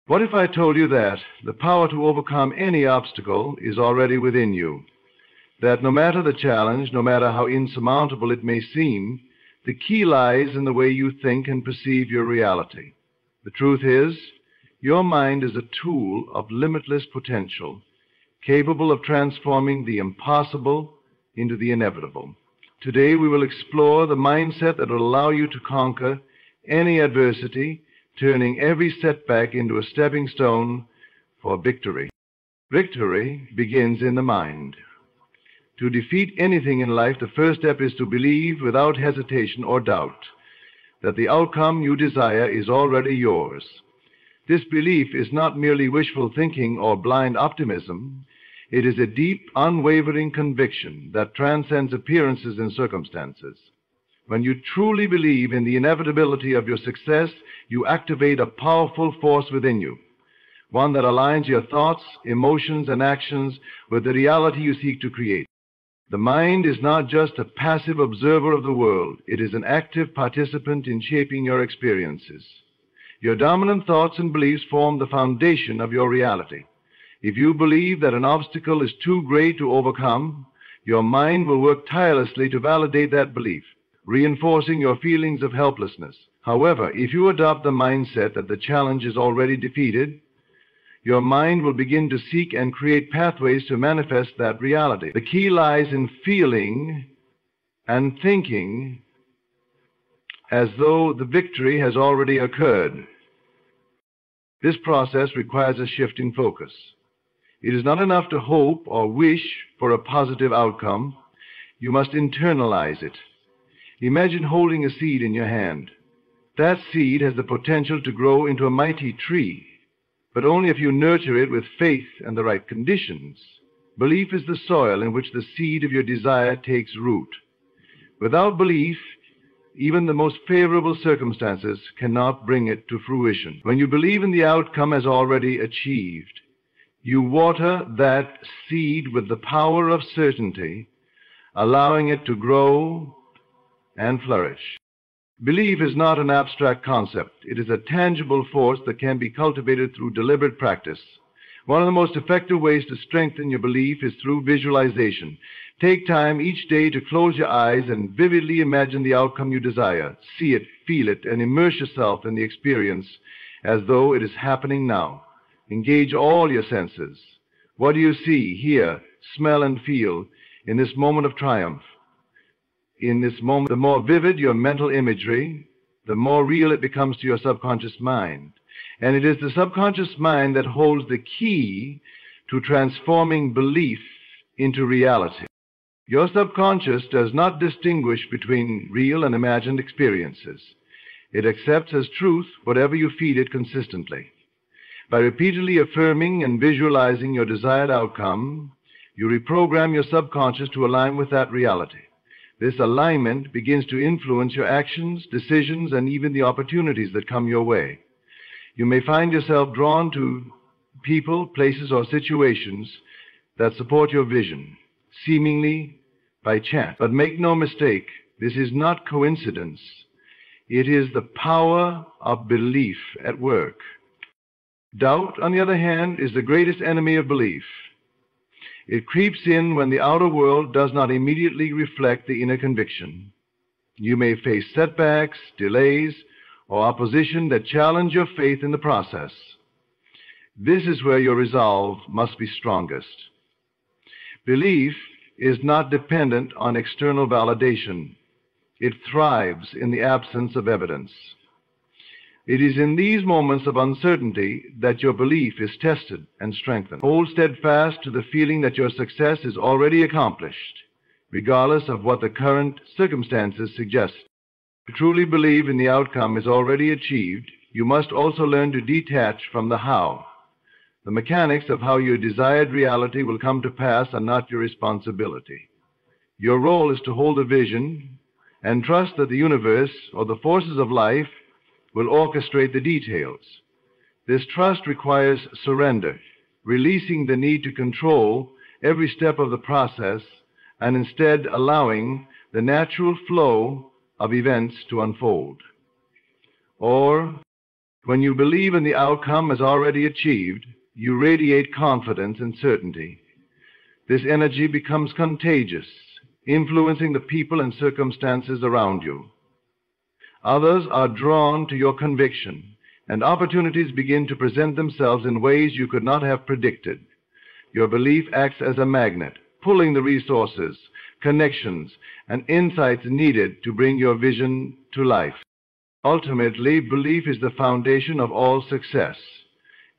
What if I told you that the power to overcome any obstacle is already within you? That no matter the challenge, no matter how insurmountable it may seem, the key lies in the way you think and perceive your reality. The truth is, your mind is a tool of limitless potential, capable of transforming the impossible into the inevitable. Today we will explore the mindset that will allow you to conquer any adversity, turning every setback into a stepping stone for victory. Victory begins in the mind. To defeat anything in life, the first step is to believe without hesitation or doubt that the outcome you desire is already yours. This belief is not merely wishful thinking or blind optimism. It is a deep, unwavering conviction that transcends appearances and circumstances. When you truly believe in the inevitability of your success, you activate a powerful force within you, one that aligns your thoughts, emotions, and actions with the reality you seek to create. The mind is not just a passive observer of the world. It is an active participant in shaping your experiences. Your dominant thoughts and beliefs form the foundation of your reality. If you believe that an obstacle is too great to overcome, your mind will work tirelessly to validate that belief, reinforcing your feelings of helplessness. However, if you adopt the mindset that the challenge is already defeated, your mind will begin to seek and create pathways to manifest that reality. The key lies in feeling and thinking as though the victory has already occurred. This process requires a shift in focus. It is not enough to hope or wish for a positive outcome. You must internalize it. Imagine holding a seed in your hand. That seed has the potential to grow into a mighty tree, but only if you nurture it with faith and the right conditions. Belief is the soil in which the seed of your desire takes root. Without belief, even the most favorable circumstances cannot bring it to fruition. When you believe in the outcome as already achieved, you water that seed with the power of certainty, allowing it to grow and flourish. Belief is not an abstract concept. It is a tangible force that can be cultivated through deliberate practice. One of the most effective ways to strengthen your belief is through visualization. Take time each day to close your eyes and vividly imagine the outcome you desire. See it, feel it, and immerse yourself in the experience as though it is happening now. Engage all your senses. What do you see, hear, smell, and feel in this moment of triumph? In this moment, the more vivid your mental imagery, the more real it becomes to your subconscious mind. And it is the subconscious mind that holds the key to transforming belief into reality. Your subconscious does not distinguish between real and imagined experiences. It accepts as truth whatever you feed it consistently. By repeatedly affirming and visualizing your desired outcome, you reprogram your subconscious to align with that reality. This alignment begins to influence your actions, decisions, and even the opportunities that come your way. You may find yourself drawn to people, places, or situations that support your vision, seemingly by chance. But make no mistake, this is not coincidence. It is the power of belief at work. Doubt, on the other hand, is the greatest enemy of belief. It creeps in when the outer world does not immediately reflect the inner conviction. You may face setbacks, delays, or opposition that challenge your faith in the process. This is where your resolve must be strongest. Belief is not dependent on external validation. It thrives in the absence of evidence. It is in these moments of uncertainty that your belief is tested and strengthened. Hold steadfast to the feeling that your success is already accomplished, regardless of what the current circumstances suggest. To truly believe in the outcome is already achieved, you must also learn to detach from the how. The mechanics of how your desired reality will come to pass are not your responsibility. Your role is to hold a vision and trust that the universe or the forces of life will orchestrate the details. This trust requires surrender, releasing the need to control every step of the process and instead allowing the natural flow of events to unfold. Or When you believe in the outcome as already achieved, you radiate confidence and certainty. This energy becomes contagious, influencing the people and circumstances around you. Others are drawn to your conviction, and opportunities begin to present themselves in ways you could not have predicted. Your belief acts as a magnet, pulling the resources, connections, and insights needed to bring your vision to life. Ultimately, belief is the foundation of all success.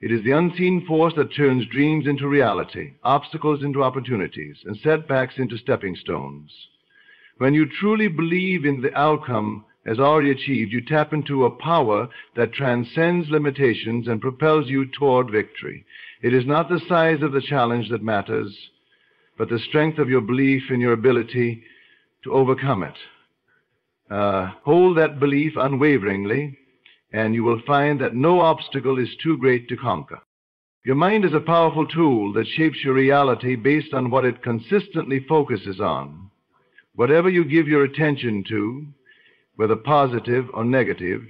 It is the unseen force that turns dreams into reality, obstacles into opportunities, and setbacks into stepping stones. When you truly believe in the outcome as already achieved, you tap into a power that transcends limitations and propels you toward victory. It is not the size of the challenge that matters, but the strength of your belief in your ability to overcome it. Hold that belief unwaveringly, and you will find that no obstacle is too great to conquer. Your mind is a powerful tool that shapes your reality based on what it consistently focuses on. Whatever you give your attention to, whether positive or negative,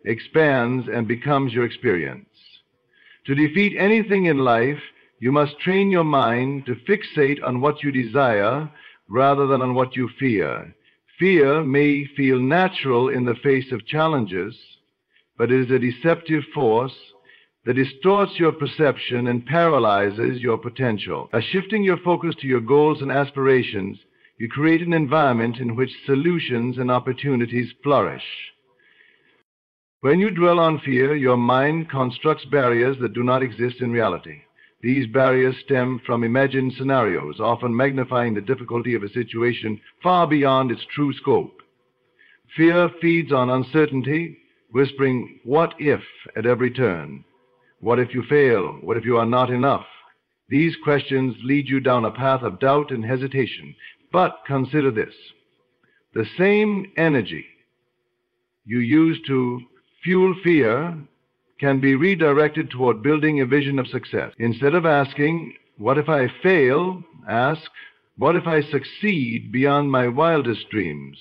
expands and becomes your experience. To defeat anything in life, you must train your mind to fixate on what you desire rather than on what you fear. Fear may feel natural in the face of challenges, but it is a deceptive force that distorts your perception and paralyzes your potential. By shifting your focus to your goals and aspirations, you create an environment in which solutions and opportunities flourish. When you dwell on fear, your mind constructs barriers that do not exist in reality. These barriers stem from imagined scenarios, often magnifying the difficulty of a situation far beyond its true scope. Fear feeds on uncertainty, whispering, "What if?" at every turn. What if you fail? What if you are not enough? These questions lead you down a path of doubt and hesitation. But consider this. The same energy you use to fuel fear can be redirected toward building a vision of success. Instead of asking, "What if I fail?" ask, "What if I succeed beyond my wildest dreams?"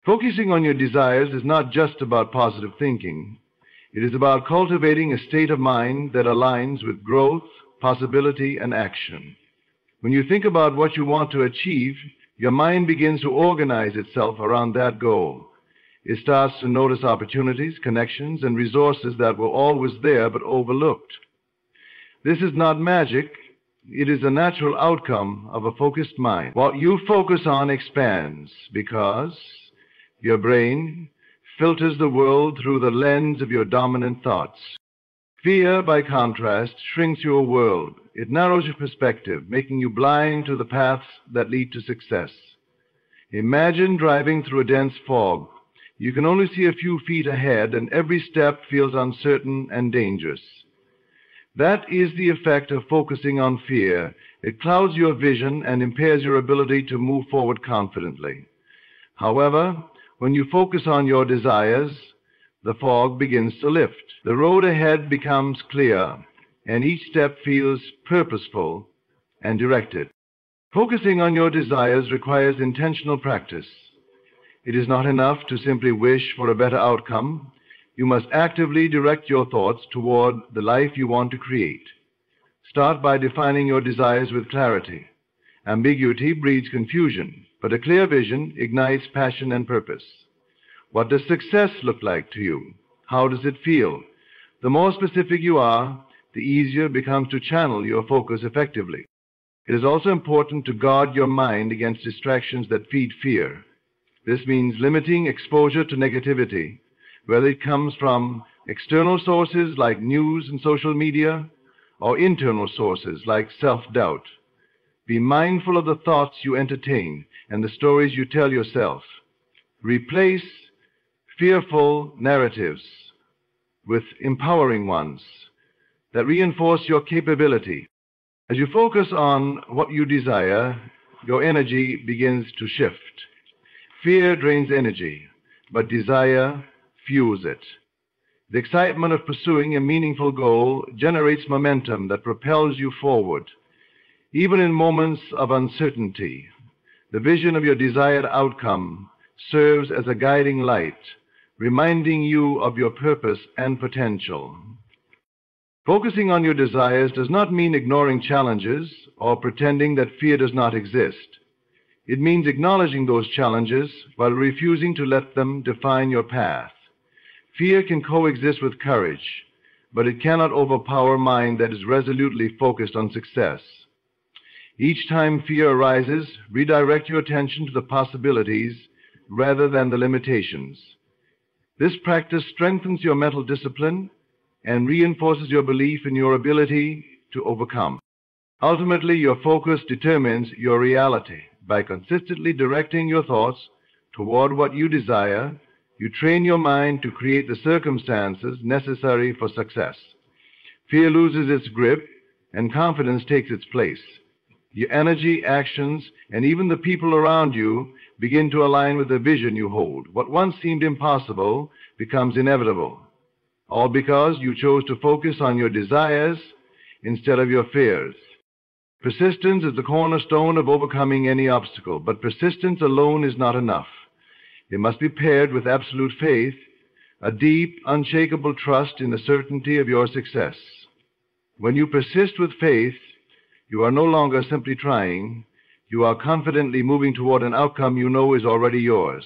Focusing on your desires is not just about positive thinking. It is about cultivating a state of mind that aligns with growth, possibility, and action. When you think about what you want to achieve, your mind begins to organize itself around that goal. It starts to notice opportunities, connections, and resources that were always there but overlooked. This is not magic. It is a natural outcome of a focused mind. What you focus on expands because your brain filters the world through the lens of your dominant thoughts. Fear, by contrast, shrinks your world. It narrows your perspective, making you blind to the paths that lead to success. Imagine driving through a dense fog. You can only see a few feet ahead, and every step feels uncertain and dangerous. That is the effect of focusing on fear. It clouds your vision and impairs your ability to move forward confidently. However, when you focus on your desires, the fog begins to lift. The road ahead becomes clear, and each step feels purposeful and directed. Focusing on your desires requires intentional practice. It is not enough to simply wish for a better outcome. You must actively direct your thoughts toward the life you want to create. Start by defining your desires with clarity. Ambiguity breeds confusion, but a clear vision ignites passion and purpose. What does success look like to you? How does it feel? The more specific you are, the easier it becomes to channel your focus effectively. It is also important to guard your mind against distractions that feed fear. This means limiting exposure to negativity, whether it comes from external sources like news and social media, or internal sources like self-doubt. Be mindful of the thoughts you entertain and the stories you tell yourself. Replace fearful narratives with empowering ones that reinforce your capability. As you focus on what you desire, your energy begins to shift. Fear drains energy, but desire fuels it. The excitement of pursuing a meaningful goal generates momentum that propels you forward. Even in moments of uncertainty, the vision of your desired outcome serves as a guiding light, reminding you of your purpose and potential. Focusing on your desires does not mean ignoring challenges or pretending that fear does not exist. It means acknowledging those challenges while refusing to let them define your path. Fear can coexist with courage, but it cannot overpower a mind that is resolutely focused on success. Each time fear arises, redirect your attention to the possibilities rather than the limitations. This practice strengthens your mental discipline and reinforces your belief in your ability to overcome. Ultimately, your focus determines your reality. By consistently directing your thoughts toward what you desire, you train your mind to create the circumstances necessary for success. Fear loses its grip, and confidence takes its place. Your energy, actions, and even the people around you begin to align with the vision you hold. What once seemed impossible becomes inevitable, all because you chose to focus on your desires instead of your fears. Persistence is the cornerstone of overcoming any obstacle, but persistence alone is not enough. It must be paired with absolute faith, a deep, unshakable trust in the certainty of your success. When you persist with faith, you are no longer simply trying. You are confidently moving toward an outcome you know is already yours.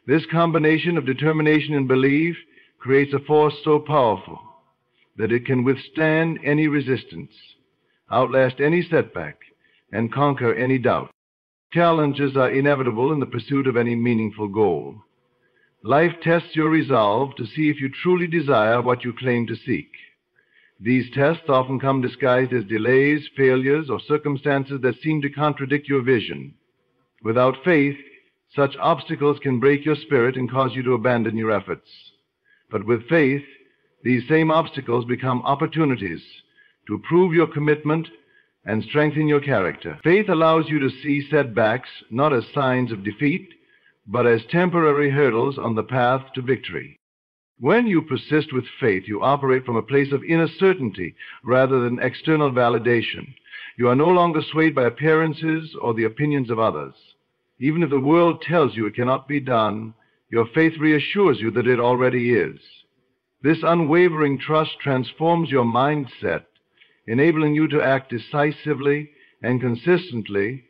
This combination of determination and belief creates a force so powerful that it can withstand any resistance, outlast any setback, and conquer any doubt. Challenges are inevitable in the pursuit of any meaningful goal. Life tests your resolve to see if you truly desire what you claim to seek. These tests often come disguised as delays, failures, or circumstances that seem to contradict your vision. Without faith, such obstacles can break your spirit and cause you to abandon your efforts. But with faith, these same obstacles become opportunities to prove your commitment and strengthen your character. Faith allows you to see setbacks not as signs of defeat, but as temporary hurdles on the path to victory. When you persist with faith, you operate from a place of inner certainty rather than external validation. You are no longer swayed by appearances or the opinions of others. Even if the world tells you it cannot be done, your faith reassures you that it already is. This unwavering trust transforms your mindset, enabling you to act decisively and consistently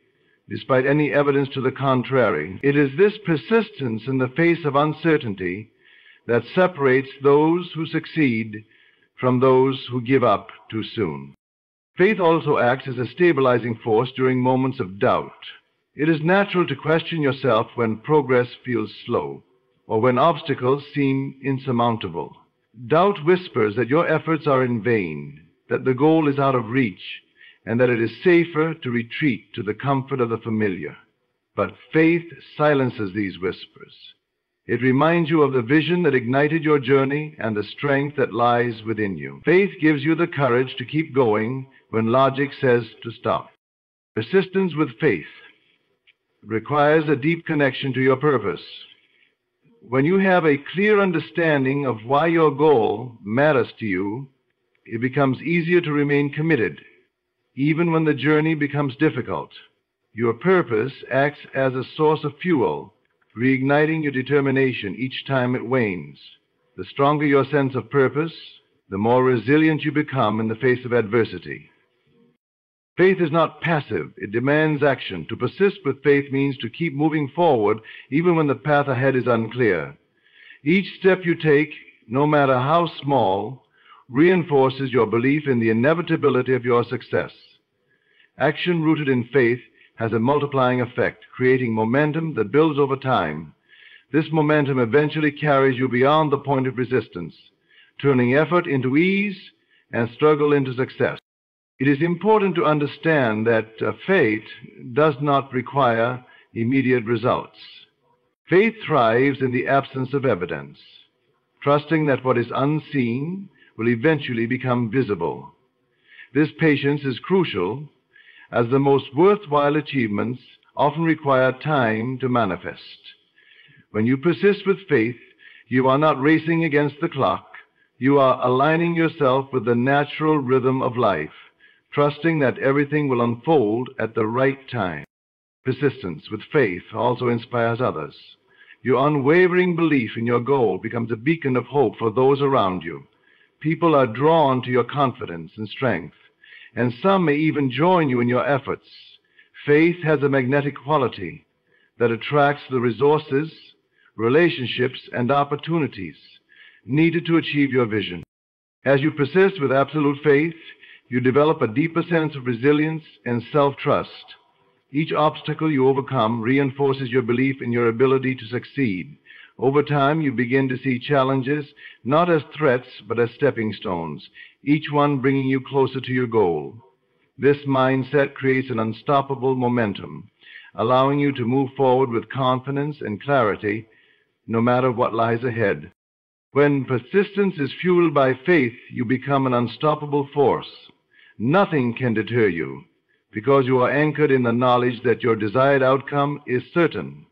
despite any evidence to the contrary. It is this persistence in the face of uncertainty that separates those who succeed from those who give up too soon. Faith also acts as a stabilizing force during moments of doubt. It is natural to question yourself when progress feels slow or when obstacles seem insurmountable. Doubt whispers that your efforts are in vain, that the goal is out of reach, and that it is safer to retreat to the comfort of the familiar. But faith silences these whispers. It reminds you of the vision that ignited your journey and the strength that lies within you. Faith gives you the courage to keep going when logic says to stop. Persistence with faith requires a deep connection to your purpose. When you have a clear understanding of why your goal matters to you, it becomes easier to remain committed, even when the journey becomes difficult. Your purpose acts as a source of fuel, reigniting your determination each time it wanes. The stronger your sense of purpose, the more resilient you become in the face of adversity. Faith is not passive. It demands action. To persist with faith means to keep moving forward even when the path ahead is unclear. Each step you take, no matter how small, reinforces your belief in the inevitability of your success. Action rooted in faith has a multiplying effect, creating momentum that builds over time. This momentum eventually carries you beyond the point of resistance, turning effort into ease and struggle into success. It is important to understand that faith does not require immediate results. Faith thrives in the absence of evidence, trusting that what is unseen will eventually become visible. This patience is crucial, as the most worthwhile achievements often require time to manifest. When you persist with faith, you are not racing against the clock. You are aligning yourself with the natural rhythm of life, trusting that everything will unfold at the right time. Persistence with faith also inspires others. Your unwavering belief in your goal becomes a beacon of hope for those around you. People are drawn to your confidence and strength, and some may even join you in your efforts. Faith has a magnetic quality that attracts the resources, relationships, and opportunities needed to achieve your vision. As you persist with absolute faith, you develop a deeper sense of resilience and self-trust. Each obstacle you overcome reinforces your belief in your ability to succeed. Over time, you begin to see challenges not as threats, but as stepping stones, each one bringing you closer to your goal. This mindset creates an unstoppable momentum, allowing you to move forward with confidence and clarity, no matter what lies ahead. When persistence is fueled by faith, you become an unstoppable force. Nothing can deter you, because you are anchored in the knowledge that your desired outcome is certain.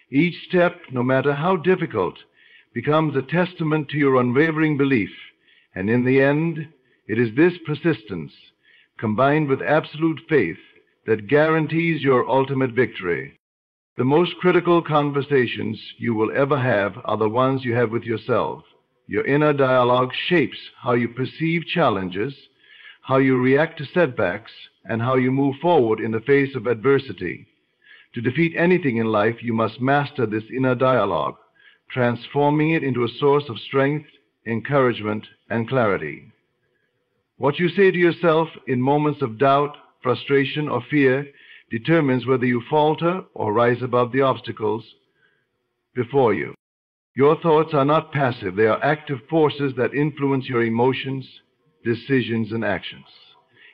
Each step, no matter how difficult, becomes a testament to your unwavering belief, and in the end, it is this persistence, combined with absolute faith, that guarantees your ultimate victory. The most critical conversations you will ever have are the ones you have with yourself. Your inner dialogue shapes how you perceive challenges, how you react to setbacks, and how you move forward in the face of adversity. To defeat anything in life, you must master this inner dialogue, transforming it into a source of strength, encouragement, and clarity. What you say to yourself in moments of doubt, frustration, or fear determines whether you falter or rise above the obstacles before you. Your thoughts are not passive. They are active forces that influence your emotions, decisions, and actions.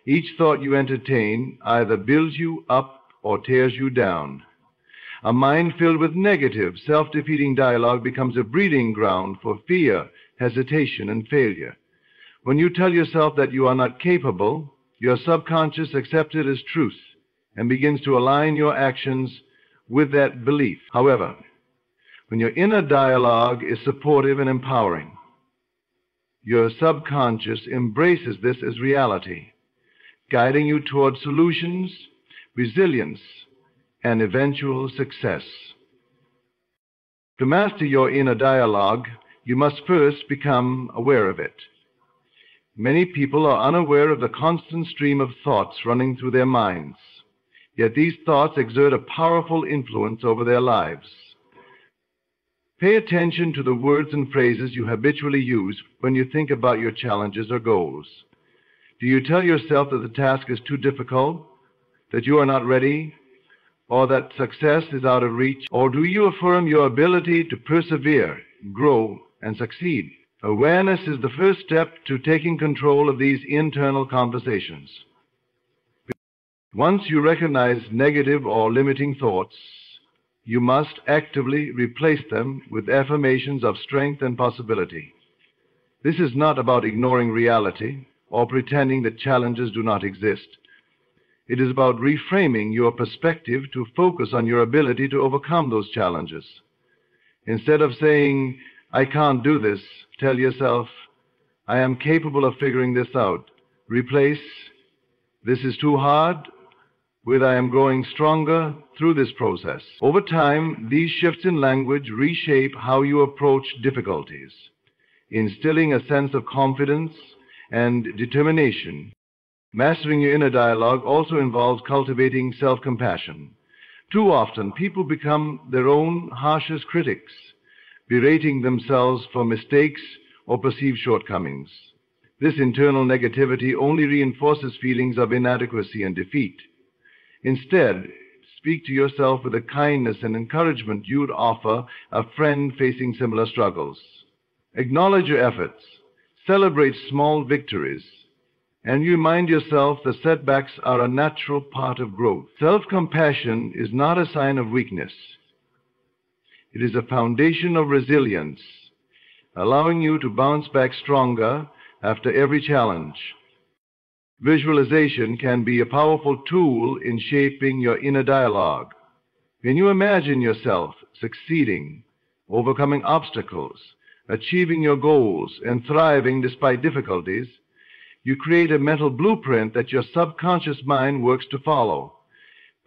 Each thought you entertain either builds you up or tears you down. A mind filled with negative, self-defeating dialogue becomes a breeding ground for fear, hesitation, and failure. When you tell yourself that you are not capable, your subconscious accepts it as truth and begins to align your actions with that belief. However, when your inner dialogue is supportive and empowering, your subconscious embraces this as reality, guiding you toward solutions, resilience, and eventual success. To master your inner dialogue, you must first become aware of it. Many people are unaware of the constant stream of thoughts running through their minds, yet these thoughts exert a powerful influence over their lives. Pay attention to the words and phrases you habitually use when you think about your challenges or goals. Do you tell yourself that the task is too difficult, that you are not ready, or that success is out of reach? Or do you affirm your ability to persevere, grow, and succeed? Awareness is the first step to taking control of these internal conversations. Once you recognize negative or limiting thoughts, you must actively replace them with affirmations of strength and possibility. This is not about ignoring reality or pretending that challenges do not exist. It is about reframing your perspective to focus on your ability to overcome those challenges. Instead of saying, "I can't do this," tell yourself, "I am capable of figuring this out." Replace, "This is too hard," with "I am growing stronger through this process." Over time, these shifts in language reshape how you approach difficulties, instilling a sense of confidence and determination. Mastering your inner dialogue also involves cultivating self-compassion. Too often, people become their own harshest critics, berating themselves for mistakes or perceived shortcomings. This internal negativity only reinforces feelings of inadequacy and defeat. Instead, speak to yourself with the kindness and encouragement you'd offer a friend facing similar struggles. Acknowledge your efforts, celebrate small victories, and you remind yourself that setbacks are a natural part of growth. Self-compassion is not a sign of weakness. It is a foundation of resilience, allowing you to bounce back stronger after every challenge. Visualization can be a powerful tool in shaping your inner dialogue. When you imagine yourself succeeding, overcoming obstacles, achieving your goals, and thriving despite difficulties, you create a mental blueprint that your subconscious mind works to follow.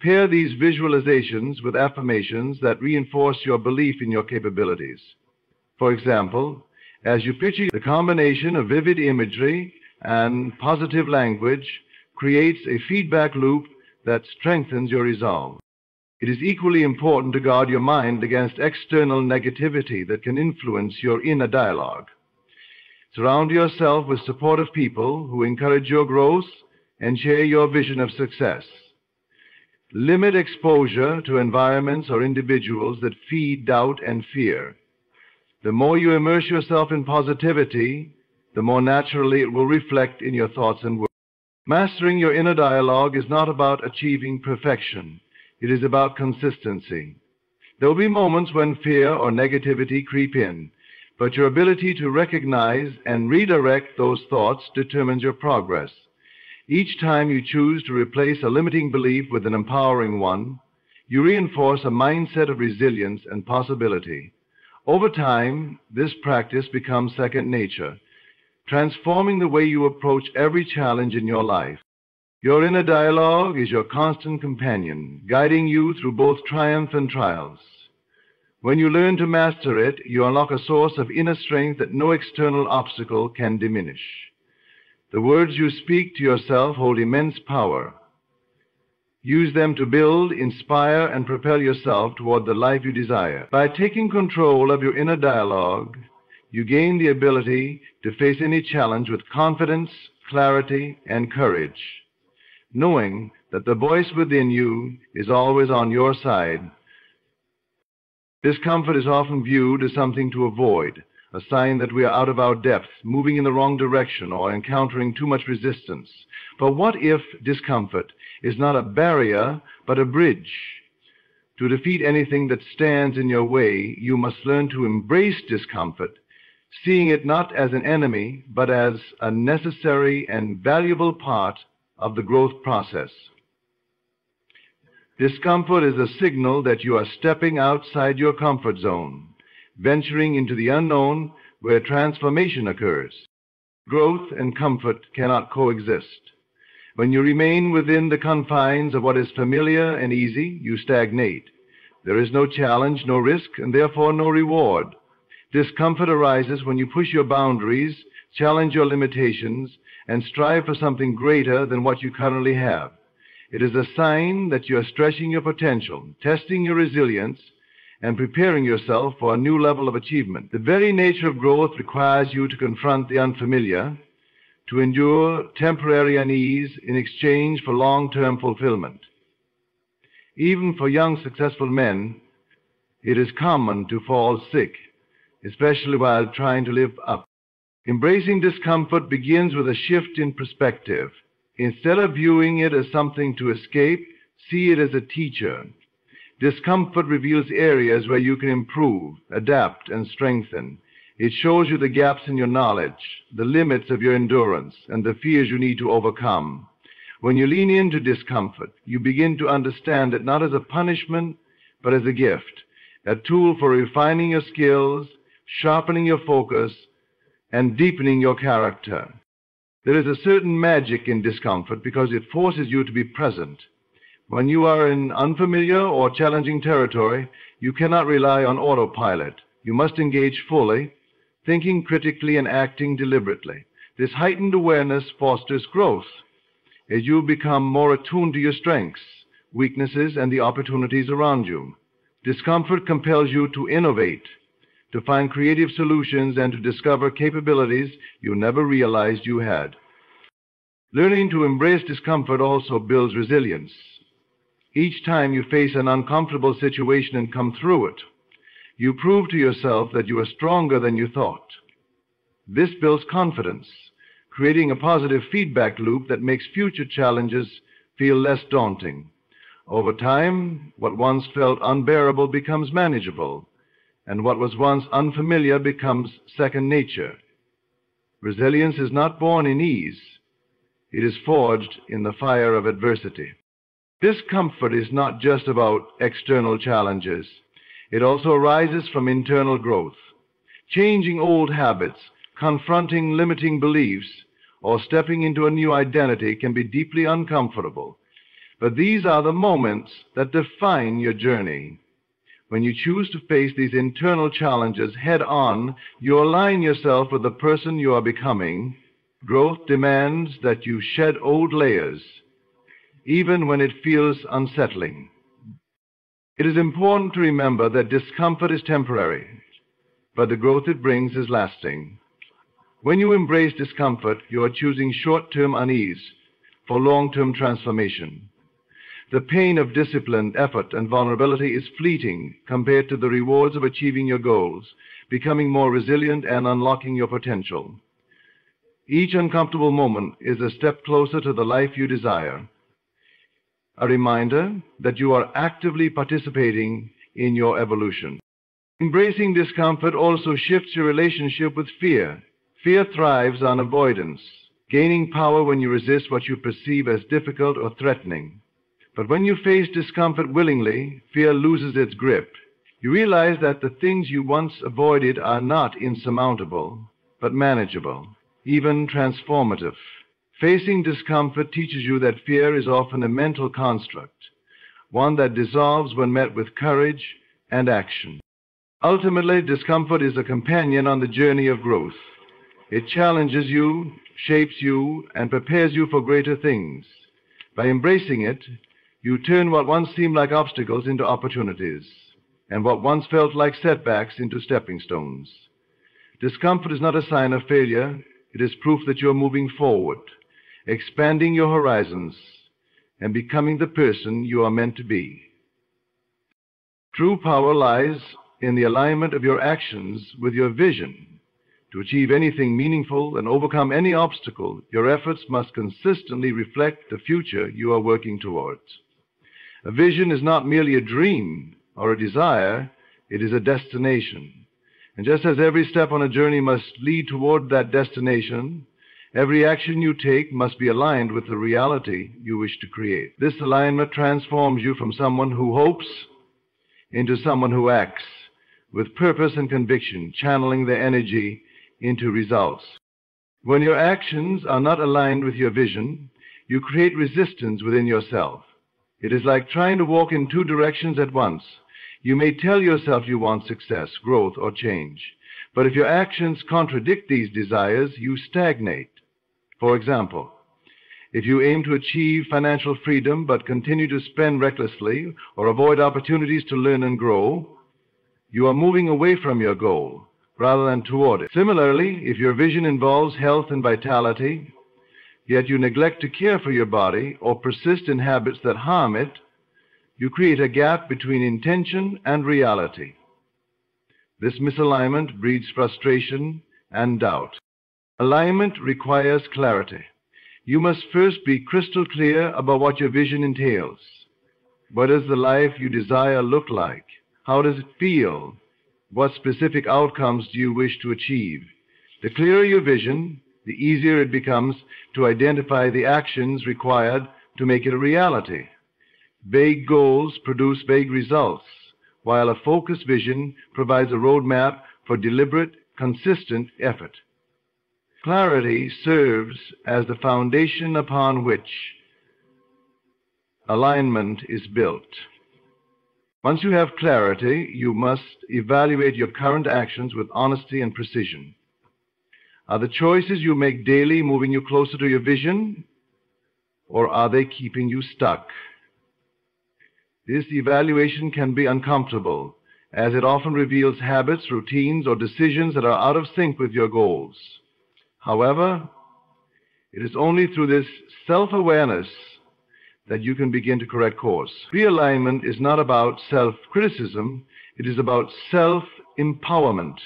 Pair these visualizations with affirmations that reinforce your belief in your capabilities. For example, as you picture, the combination of vivid imagery and positive language creates a feedback loop that strengthens your resolve. It is equally important to guard your mind against external negativity that can influence your inner dialogue. Surround yourself with supportive people who encourage your growth and share your vision of success. Limit exposure to environments or individuals that feed doubt and fear. The more you immerse yourself in positivity, the more naturally it will reflect in your thoughts and words. Mastering your inner dialogue is not about achieving perfection. It is about consistency. There will be moments when fear or negativity creep in, but your ability to recognize and redirect those thoughts determines your progress. Each time you choose to replace a limiting belief with an empowering one, you reinforce a mindset of resilience and possibility. Over time, this practice becomes second nature, transforming the way you approach every challenge in your life. Your inner dialogue is your constant companion, guiding you through both triumph and trials. When you learn to master it, you unlock a source of inner strength that no external obstacle can diminish. The words you speak to yourself hold immense power. Use them to build, inspire, and propel yourself toward the life you desire. By taking control of your inner dialogue, you gain the ability to face any challenge with confidence, clarity, and courage, knowing that the voice within you is always on your side. Discomfort is often viewed as something to avoid, a sign that we are out of our depth, moving in the wrong direction, or encountering too much resistance. But what if discomfort is not a barrier, but a bridge? To defeat anything that stands in your way, you must learn to embrace discomfort, seeing it not as an enemy, but as a necessary and valuable part of the growth process. Discomfort is a signal that you are stepping outside your comfort zone, venturing into the unknown where transformation occurs. Growth and comfort cannot coexist. When you remain within the confines of what is familiar and easy, you stagnate. There is no challenge, no risk, and therefore no reward. Discomfort arises when you push your boundaries, challenge your limitations, and strive for something greater than what you currently have. It is a sign that you are stretching your potential, testing your resilience, and preparing yourself for a new level of achievement. The very nature of growth requires you to confront the unfamiliar, to endure temporary unease in exchange for long-term fulfillment. Even for young, successful men, it is common to fall sick, especially while trying to live up. Embracing discomfort begins with a shift in perspective. Instead of viewing it as something to escape, see it as a teacher. Discomfort reveals areas where you can improve, adapt, and strengthen. It shows you the gaps in your knowledge, the limits of your endurance, and the fears you need to overcome. When you lean into discomfort, you begin to understand it not as a punishment, but as a gift, a tool for refining your skills, sharpening your focus, and deepening your character. There is a certain magic in discomfort because it forces you to be present. When you are in unfamiliar or challenging territory, you cannot rely on autopilot. You must engage fully, thinking critically and acting deliberately. This heightened awareness fosters growth as you become more attuned to your strengths, weaknesses, and the opportunities around you. Discomfort compels you to innovate, to find creative solutions, and to discover capabilities you never realized you had. Learning to embrace discomfort also builds resilience. Each time you face an uncomfortable situation and come through it, you prove to yourself that you are stronger than you thought. This builds confidence, creating a positive feedback loop that makes future challenges feel less daunting. Over time, what once felt unbearable becomes manageable, and what was once unfamiliar becomes second nature. Resilience is not born in ease. It is forged in the fire of adversity. Discomfort is not just about external challenges. It also arises from internal growth. Changing old habits, confronting limiting beliefs, or stepping into a new identity can be deeply uncomfortable. But these are the moments that define your journey. When you choose to face these internal challenges head-on, you align yourself with the person you are becoming. Growth demands that you shed old layers, even when it feels unsettling. It is important to remember that discomfort is temporary, but the growth it brings is lasting. When you embrace discomfort, you are choosing short-term unease for long-term transformation. The pain of discipline, effort, and vulnerability is fleeting compared to the rewards of achieving your goals, becoming more resilient, and unlocking your potential. Each uncomfortable moment is a step closer to the life you desire, a reminder that you are actively participating in your evolution. Embracing discomfort also shifts your relationship with fear. Fear thrives on avoidance, gaining power when you resist what you perceive as difficult or threatening. But when you face discomfort willingly, fear loses its grip. You realize that the things you once avoided are not insurmountable, but manageable, even transformative. Facing discomfort teaches you that fear is often a mental construct, one that dissolves when met with courage and action. Ultimately, discomfort is a companion on the journey of growth. It challenges you, shapes you, and prepares you for greater things. By embracing it, you turn what once seemed like obstacles into opportunities, and what once felt like setbacks into stepping stones. Discomfort is not a sign of failure. It is proof that you are moving forward, expanding your horizons, and becoming the person you are meant to be. True power lies in the alignment of your actions with your vision. To achieve anything meaningful and overcome any obstacle, your efforts must consistently reflect the future you are working towards. A vision is not merely a dream or a desire, it is a destination. And just as every step on a journey must lead toward that destination, every action you take must be aligned with the reality you wish to create. This alignment transforms you from someone who hopes into someone who acts with purpose and conviction, channeling their energy into results. When your actions are not aligned with your vision, you create resistance within yourself. It is like trying to walk in two directions at once. You may tell yourself you want success, growth, or change, but if your actions contradict these desires, you stagnate. For example, if you aim to achieve financial freedom but continue to spend recklessly or avoid opportunities to learn and grow, you are moving away from your goal rather than toward it. Similarly, if your vision involves health and vitality, yet you neglect to care for your body or persist in habits that harm it, you create a gap between intention and reality. This misalignment breeds frustration and doubt. Alignment requires clarity. You must first be crystal clear about what your vision entails. What does the life you desire look like? How does it feel? What specific outcomes do you wish to achieve? The clearer your vision, the easier it becomes to identify the actions required to make it a reality. Vague goals produce vague results, while a focused vision provides a roadmap for deliberate, consistent effort. Clarity serves as the foundation upon which alignment is built. Once you have clarity, you must evaluate your current actions with honesty and precision. Are the choices you make daily moving you closer to your vision, or are they keeping you stuck? This evaluation can be uncomfortable, as it often reveals habits, routines, or decisions that are out of sync with your goals. However, it is only through this self-awareness that you can begin to correct course. Realignment is not about self-criticism, it is about self-empowerment,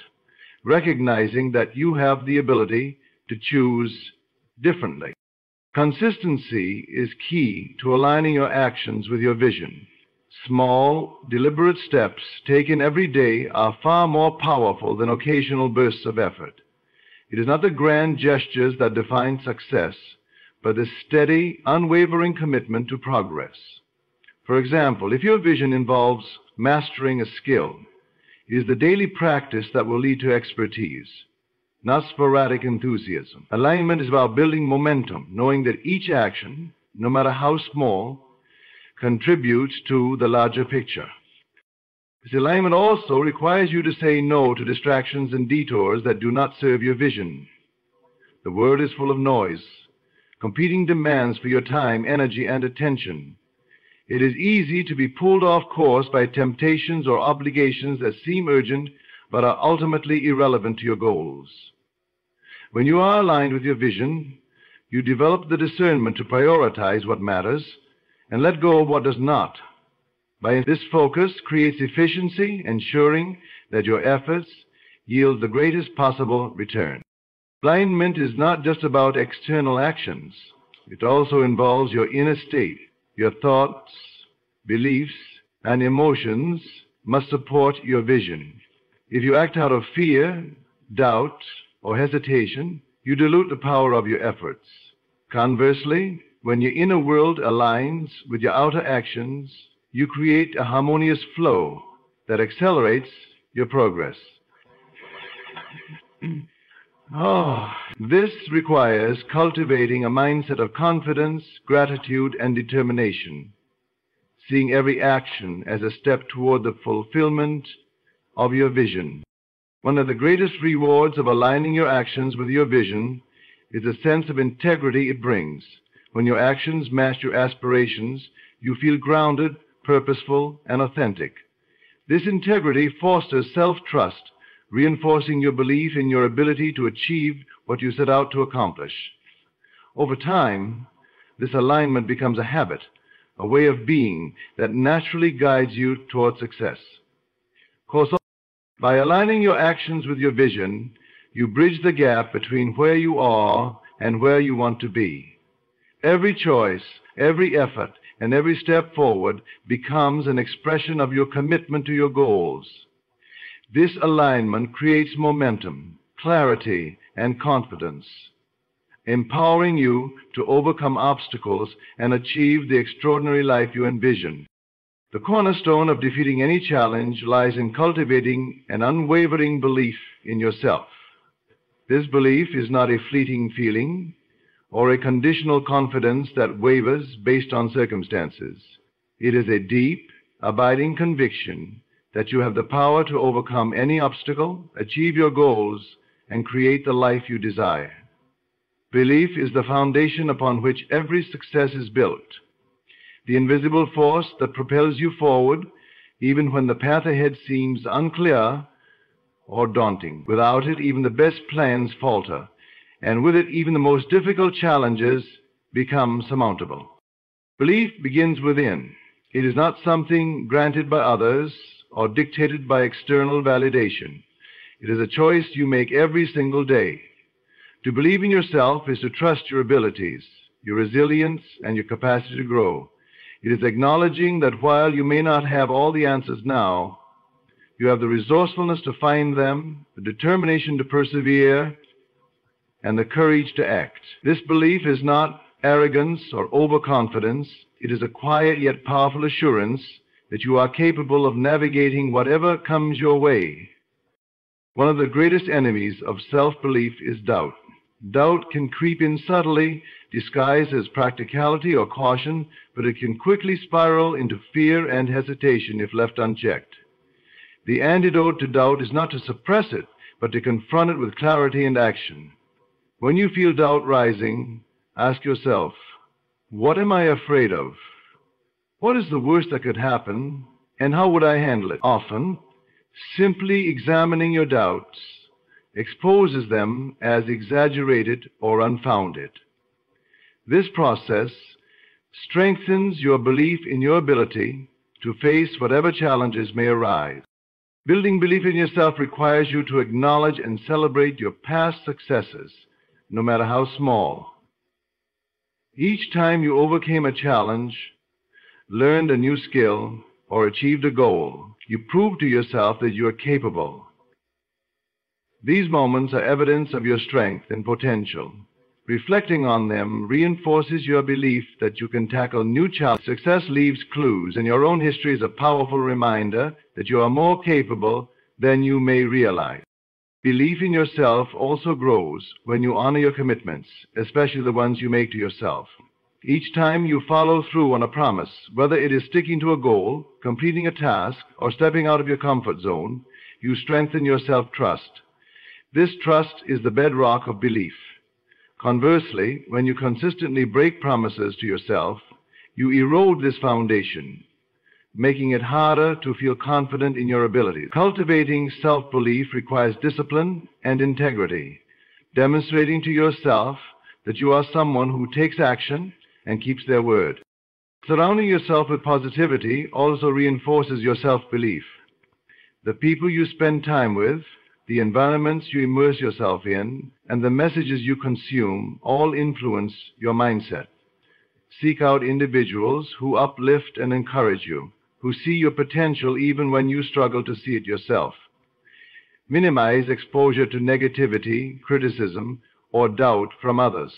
recognizing that you have the ability to choose differently. Consistency is key to aligning your actions with your vision. Small, deliberate steps taken every day are far more powerful than occasional bursts of effort. It is not the grand gestures that define success, but the steady, unwavering commitment to progress. For example, if your vision involves mastering a skill, it is the daily practice that will lead to expertise, not sporadic enthusiasm. Alignment is about building momentum, knowing that each action, no matter how small, contributes to the larger picture. This alignment also requires you to say no to distractions and detours that do not serve your vision. The world is full of noise, competing demands for your time, energy, and attention. It is easy to be pulled off course by temptations or obligations that seem urgent but are ultimately irrelevant to your goals. When you are aligned with your vision, you develop the discernment to prioritize what matters and let go of what does not. By this focus creates efficiency, ensuring that your efforts yield the greatest possible return. Alignment is not just about external actions. It also involves your inner state. Your thoughts, beliefs, and emotions must support your vision. If you act out of fear, doubt, or hesitation, you dilute the power of your efforts. Conversely, when your inner world aligns with your outer actions, you create a harmonious flow that accelerates your progress. This requires cultivating a mindset of confidence, gratitude, and determination, seeing every action as a step toward the fulfillment of your vision. One of the greatest rewards of aligning your actions with your vision is the sense of integrity it brings. When your actions match your aspirations, you feel grounded, purposeful, and authentic. This integrity fosters self-trust, reinforcing your belief in your ability to achieve what you set out to accomplish. Over time, this alignment becomes a habit, a way of being that naturally guides you toward success. Of course, by aligning your actions with your vision, you bridge the gap between where you are and where you want to be. Every choice, every effort, and every step forward becomes an expression of your commitment to your goals. This alignment creates momentum, clarity, and confidence, empowering you to overcome obstacles and achieve the extraordinary life you envision. The cornerstone of defeating any challenge lies in cultivating an unwavering belief in yourself. This belief is not a fleeting feeling or a conditional confidence that wavers based on circumstances. It is a deep, abiding conviction that you have the power to overcome any obstacle, achieve your goals, and create the life you desire. Belief is the foundation upon which every success is built, the invisible force that propels you forward even when the path ahead seems unclear or daunting. Without it, even the best plans falter, and with it, even the most difficult challenges become surmountable. Belief begins within. It is not something granted by others or dictated by external validation. It is a choice you make every single day. To believe in yourself is to trust your abilities, your resilience, and your capacity to grow. It is acknowledging that while you may not have all the answers now, you have the resourcefulness to find them, the determination to persevere, and the courage to act. This belief is not arrogance or overconfidence. It is a quiet yet powerful assurance that you are capable of navigating whatever comes your way. One of the greatest enemies of self-belief is doubt. Doubt can creep in subtly, disguised as practicality or caution, but it can quickly spiral into fear and hesitation if left unchecked. The antidote to doubt is not to suppress it, but to confront it with clarity and action. When you feel doubt rising, ask yourself, what am I afraid of? What is the worst that could happen, and how would I handle it? Often, simply examining your doubts exposes them as exaggerated or unfounded. This process strengthens your belief in your ability to face whatever challenges may arise. Building belief in yourself requires you to acknowledge and celebrate your past successes, no matter how small. Each time you overcame a challenge, learned a new skill, or achieved a goal, you prove to yourself that you are capable. These moments are evidence of your strength and potential. Reflecting on them reinforces your belief that you can tackle new challenges. Success leaves clues, and your own history is a powerful reminder that you are more capable than you may realize. Belief in yourself also grows when you honor your commitments, especially the ones you make to yourself. Each time you follow through on a promise, whether it is sticking to a goal, completing a task, or stepping out of your comfort zone, you strengthen your self-trust. This trust is the bedrock of belief. Conversely, when you consistently break promises to yourself, you erode this foundation, making it harder to feel confident in your abilities. Cultivating self-belief requires discipline and integrity, demonstrating to yourself that you are someone who takes action and keeps their word. Surrounding yourself with positivity also reinforces your self-belief. The people you spend time with, the environments you immerse yourself in, and the messages you consume all influence your mindset. Seek out individuals who uplift and encourage you, who see your potential even when you struggle to see it yourself. Minimize exposure to negativity, criticism, or doubt from others,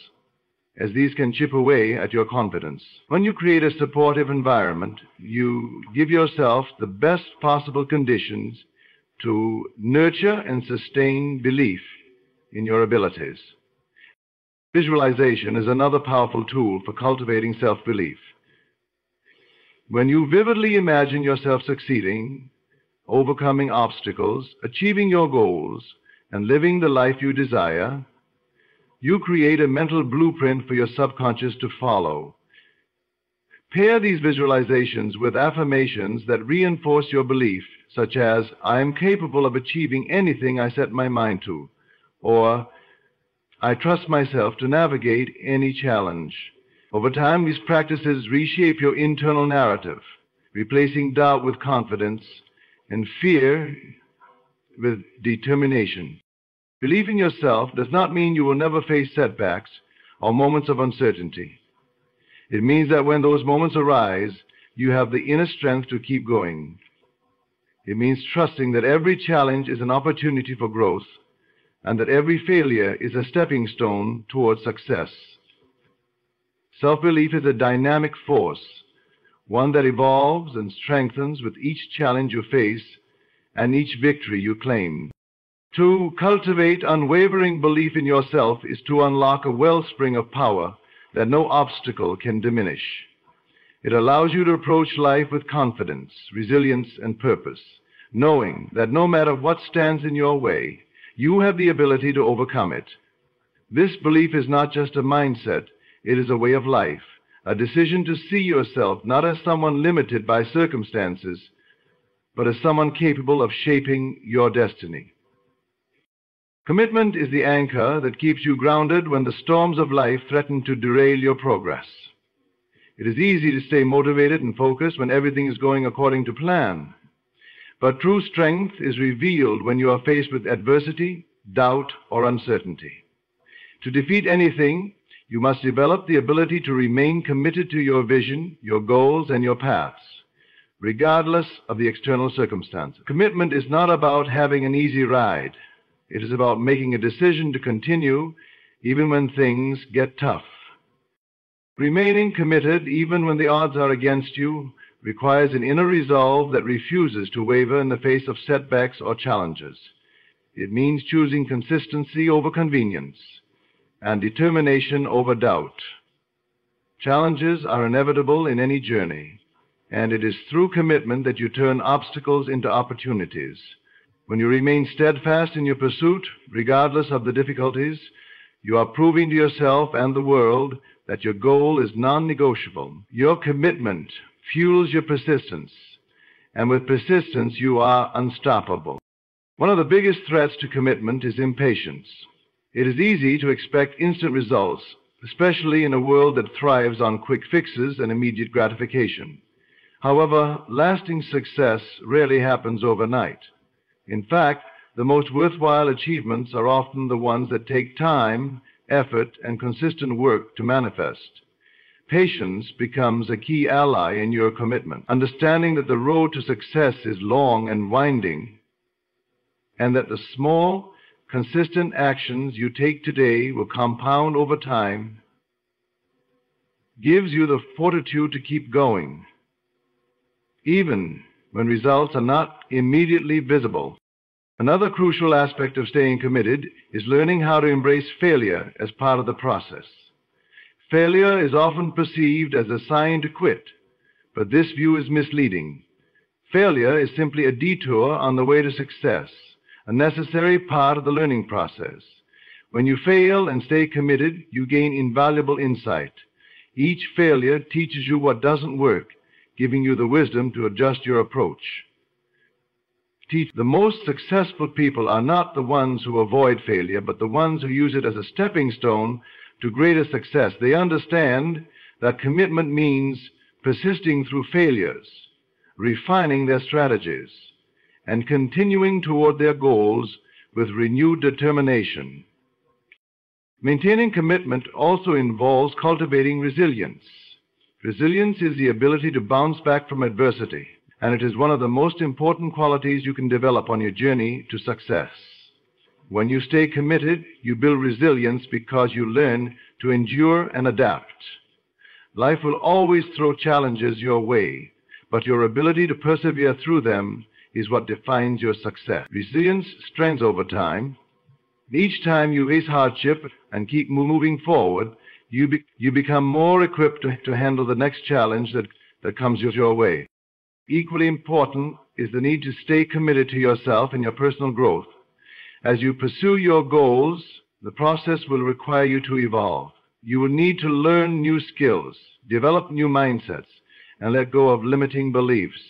as these can chip away at your confidence. When you create a supportive environment, you give yourself the best possible conditions to nurture and sustain belief in your abilities. Visualization is another powerful tool for cultivating self-belief. When you vividly imagine yourself succeeding, overcoming obstacles, achieving your goals, and living the life you desire, you create a mental blueprint for your subconscious to follow. Pair these visualizations with affirmations that reinforce your belief, such as, I am capable of achieving anything I set my mind to, or I trust myself to navigate any challenge. Over time, these practices reshape your internal narrative, replacing doubt with confidence and fear with determination. Belief in yourself does not mean you will never face setbacks or moments of uncertainty. It means that when those moments arise, you have the inner strength to keep going. It means trusting that every challenge is an opportunity for growth and that every failure is a stepping stone towards success. Self-belief is a dynamic force, one that evolves and strengthens with each challenge you face and each victory you claim. To cultivate unwavering belief in yourself is to unlock a wellspring of power that no obstacle can diminish. It allows you to approach life with confidence, resilience, and purpose, knowing that no matter what stands in your way, you have the ability to overcome it. This belief is not just a mindset, it is a way of life, a decision to see yourself not as someone limited by circumstances, but as someone capable of shaping your destiny. Commitment is the anchor that keeps you grounded when the storms of life threaten to derail your progress. It is easy to stay motivated and focused when everything is going according to plan. But true strength is revealed when you are faced with adversity, doubt, or uncertainty. To defeat anything, you must develop the ability to remain committed to your vision, your goals, and your paths, regardless of the external circumstances. Commitment is not about having an easy ride. It is about making a decision to continue even when things get tough. Remaining committed even when the odds are against you requires an inner resolve that refuses to waver in the face of setbacks or challenges. It means choosing consistency over convenience and determination over doubt. Challenges are inevitable in any journey, and it is through commitment that you turn obstacles into opportunities. When you remain steadfast in your pursuit, regardless of the difficulties, you are proving to yourself and the world that your goal is non-negotiable. Your commitment fuels your persistence, and with persistence you are unstoppable. One of the biggest threats to commitment is impatience. It is easy to expect instant results, especially in a world that thrives on quick fixes and immediate gratification. However, lasting success rarely happens overnight. In fact, the most worthwhile achievements are often the ones that take time, effort, and consistent work to manifest. Patience becomes a key ally in your commitment. Understanding that the road to success is long and winding, and that the small, consistent actions you take today will compound over time, gives you the fortitude to keep going, even when results are not immediately visible. Another crucial aspect of staying committed is learning how to embrace failure as part of the process. Failure is often perceived as a sign to quit, but this view is misleading. Failure is simply a detour on the way to success, a necessary part of the learning process. When you fail and stay committed, you gain invaluable insight. Each failure teaches you what doesn't work, giving you the wisdom to adjust your approach. The most successful people are not the ones who avoid failure, but the ones who use it as a stepping stone to greater success. They understand that commitment means persisting through failures, refining their strategies, and continuing toward their goals with renewed determination. Maintaining commitment also involves cultivating resilience. Resilience is the ability to bounce back from adversity, and it is one of the most important qualities you can develop on your journey to success. When you stay committed, you build resilience because you learn to endure and adapt. Life will always throw challenges your way, but your ability to persevere through them is what defines your success. Resilience strengthens over time. Each time you face hardship and keep moving forward, you become more equipped to handle the next challenge that comes your way. Equally important is the need to stay committed to yourself and your personal growth. As you pursue your goals, the process will require you to evolve. You will need to learn new skills, develop new mindsets, and let go of limiting beliefs.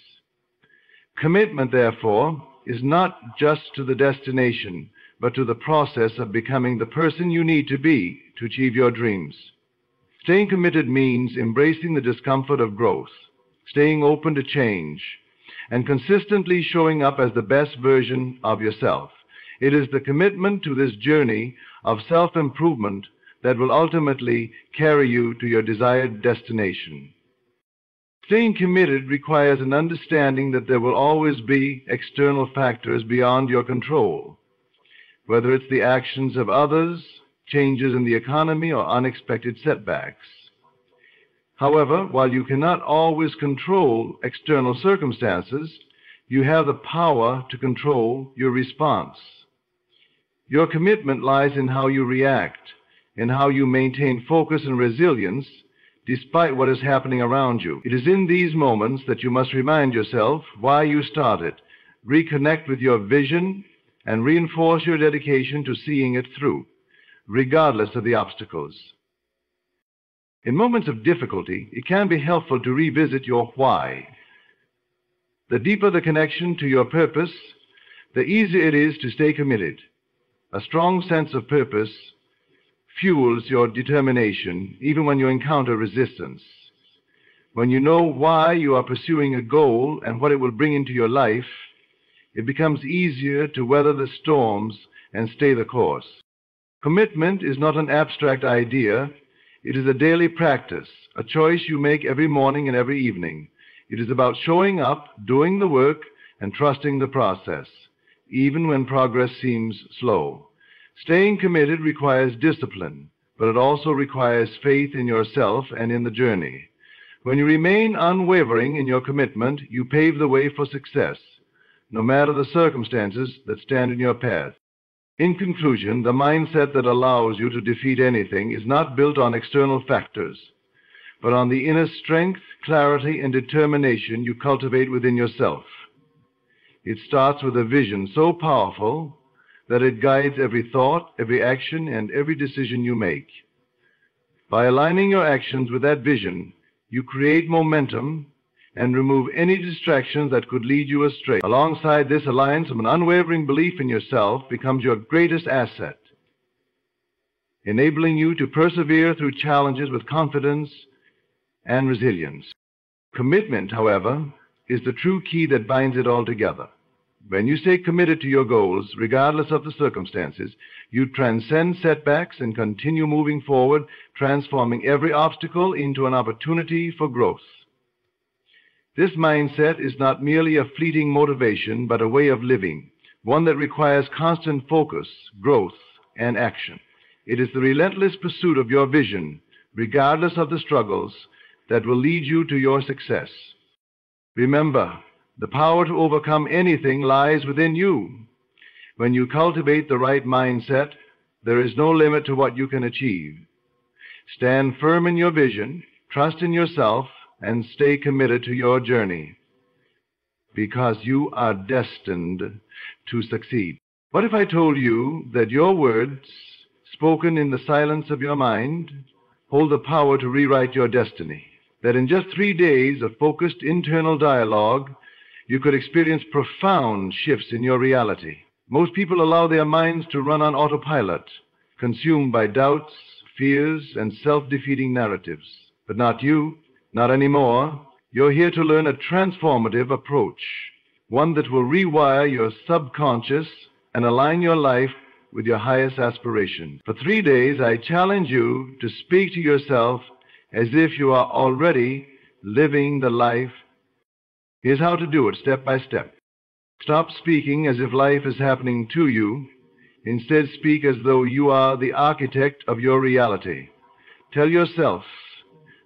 Commitment, therefore, is not just to the destination, but to the process of becoming the person you need to be to achieve your dreams. Staying committed means embracing the discomfort of growth, staying open to change, and consistently showing up as the best version of yourself. It is the commitment to this journey of self-improvement that will ultimately carry you to your desired destination. Staying committed requires an understanding that there will always be external factors beyond your control, whether it's the actions of others, changes in the economy, or unexpected setbacks. However, while you cannot always control external circumstances, you have the power to control your response. Your commitment lies in how you react, in how you maintain focus and resilience despite what is happening around you. It is in these moments that you must remind yourself why you started, reconnect with your vision, and reinforce your dedication to seeing it through, regardless of the obstacles. In moments of difficulty, it can be helpful to revisit your why. The deeper the connection to your purpose, the easier it is to stay committed. A strong sense of purpose fuels your determination even when you encounter resistance. When you know why you are pursuing a goal and what it will bring into your life, it becomes easier to weather the storms and stay the course. Commitment is not an abstract idea. It is a daily practice, a choice you make every morning and every evening. It is about showing up, doing the work, and trusting the process, even when progress seems slow. Staying committed requires discipline, but it also requires faith in yourself and in the journey. When you remain unwavering in your commitment, you pave the way for success, no matter the circumstances that stand in your path. In conclusion, the mindset that allows you to defeat anything is not built on external factors, but on the inner strength, clarity, and determination you cultivate within yourself. It starts with a vision so powerful that it guides every thought, every action, and every decision you make. By aligning your actions with that vision, you create momentum and remove any distractions that could lead you astray. Alongside this alliance of an unwavering belief in yourself becomes your greatest asset, enabling you to persevere through challenges with confidence and resilience. Commitment, however, is the true key that binds it all together. When you stay committed to your goals, regardless of the circumstances, you transcend setbacks and continue moving forward, transforming every obstacle into an opportunity for growth. This mindset is not merely a fleeting motivation, but a way of living, one that requires constant focus, growth, and action. It is the relentless pursuit of your vision, regardless of the struggles, that will lead you to your success. Remember, the power to overcome anything lies within you. When you cultivate the right mindset, there is no limit to what you can achieve. Stand firm in your vision, trust in yourself, and stay committed to your journey, because you are destined to succeed. What if I told you that your words, spoken in the silence of your mind, hold the power to rewrite your destiny? That in just 3 days of focused internal dialogue, you could experience profound shifts in your reality. Most people allow their minds to run on autopilot, consumed by doubts, fears, and self-defeating narratives. But not you, not anymore. You're here to learn a transformative approach, one that will rewire your subconscious and align your life with your highest aspirations. For 3 days, I challenge you to speak to yourself as if you are already living the life. Here's how to do it, step by step. Stop speaking as if life is happening to you. Instead, speak as though you are the architect of your reality. Tell yourself,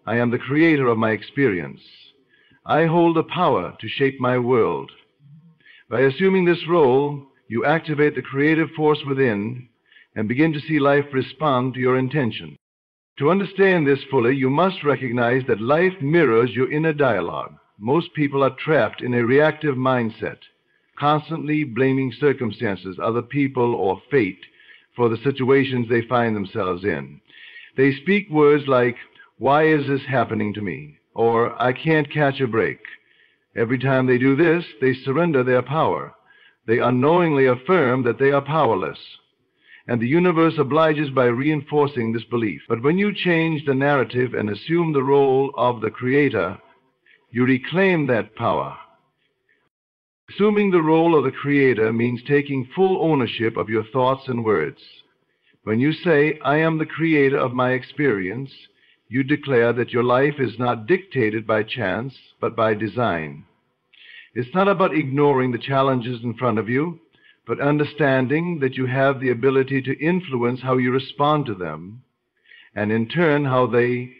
I am the creator of my experience. I hold the power to shape my world. By assuming this role, you activate the creative force within and begin to see life respond to your intention. To understand this fully, you must recognize that life mirrors your inner dialogue. Most people are trapped in a reactive mindset, constantly blaming circumstances, other people, or fate for the situations they find themselves in. They speak words like, "Why is this happening to me?" or "I can't catch a break." Every time they do this, they surrender their power. They unknowingly affirm that they are powerless. And the universe obliges by reinforcing this belief. But when you change the narrative and assume the role of the creator, you reclaim that power. Assuming the role of the creator means taking full ownership of your thoughts and words. When you say, "I am the creator of my experience," you declare that your life is not dictated by chance, but by design. It's not about ignoring the challenges in front of you, but understanding that you have the ability to influence how you respond to them, and in turn how they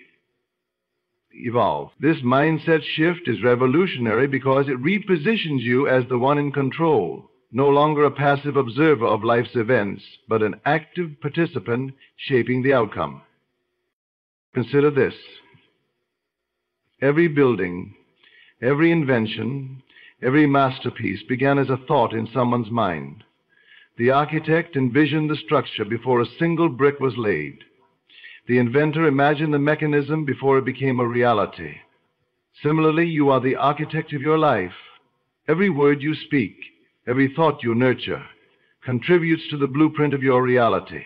evolve. This mindset shift is revolutionary because it repositions you as the one in control, no longer a passive observer of life's events, but an active participant shaping the outcome. Consider this. Every building, every invention, every masterpiece began as a thought in someone's mind. The architect envisioned the structure before a single brick was laid. The inventor imagined the mechanism before it became a reality. Similarly, you are the architect of your life. Every word you speak, every thought you nurture, contributes to the blueprint of your reality.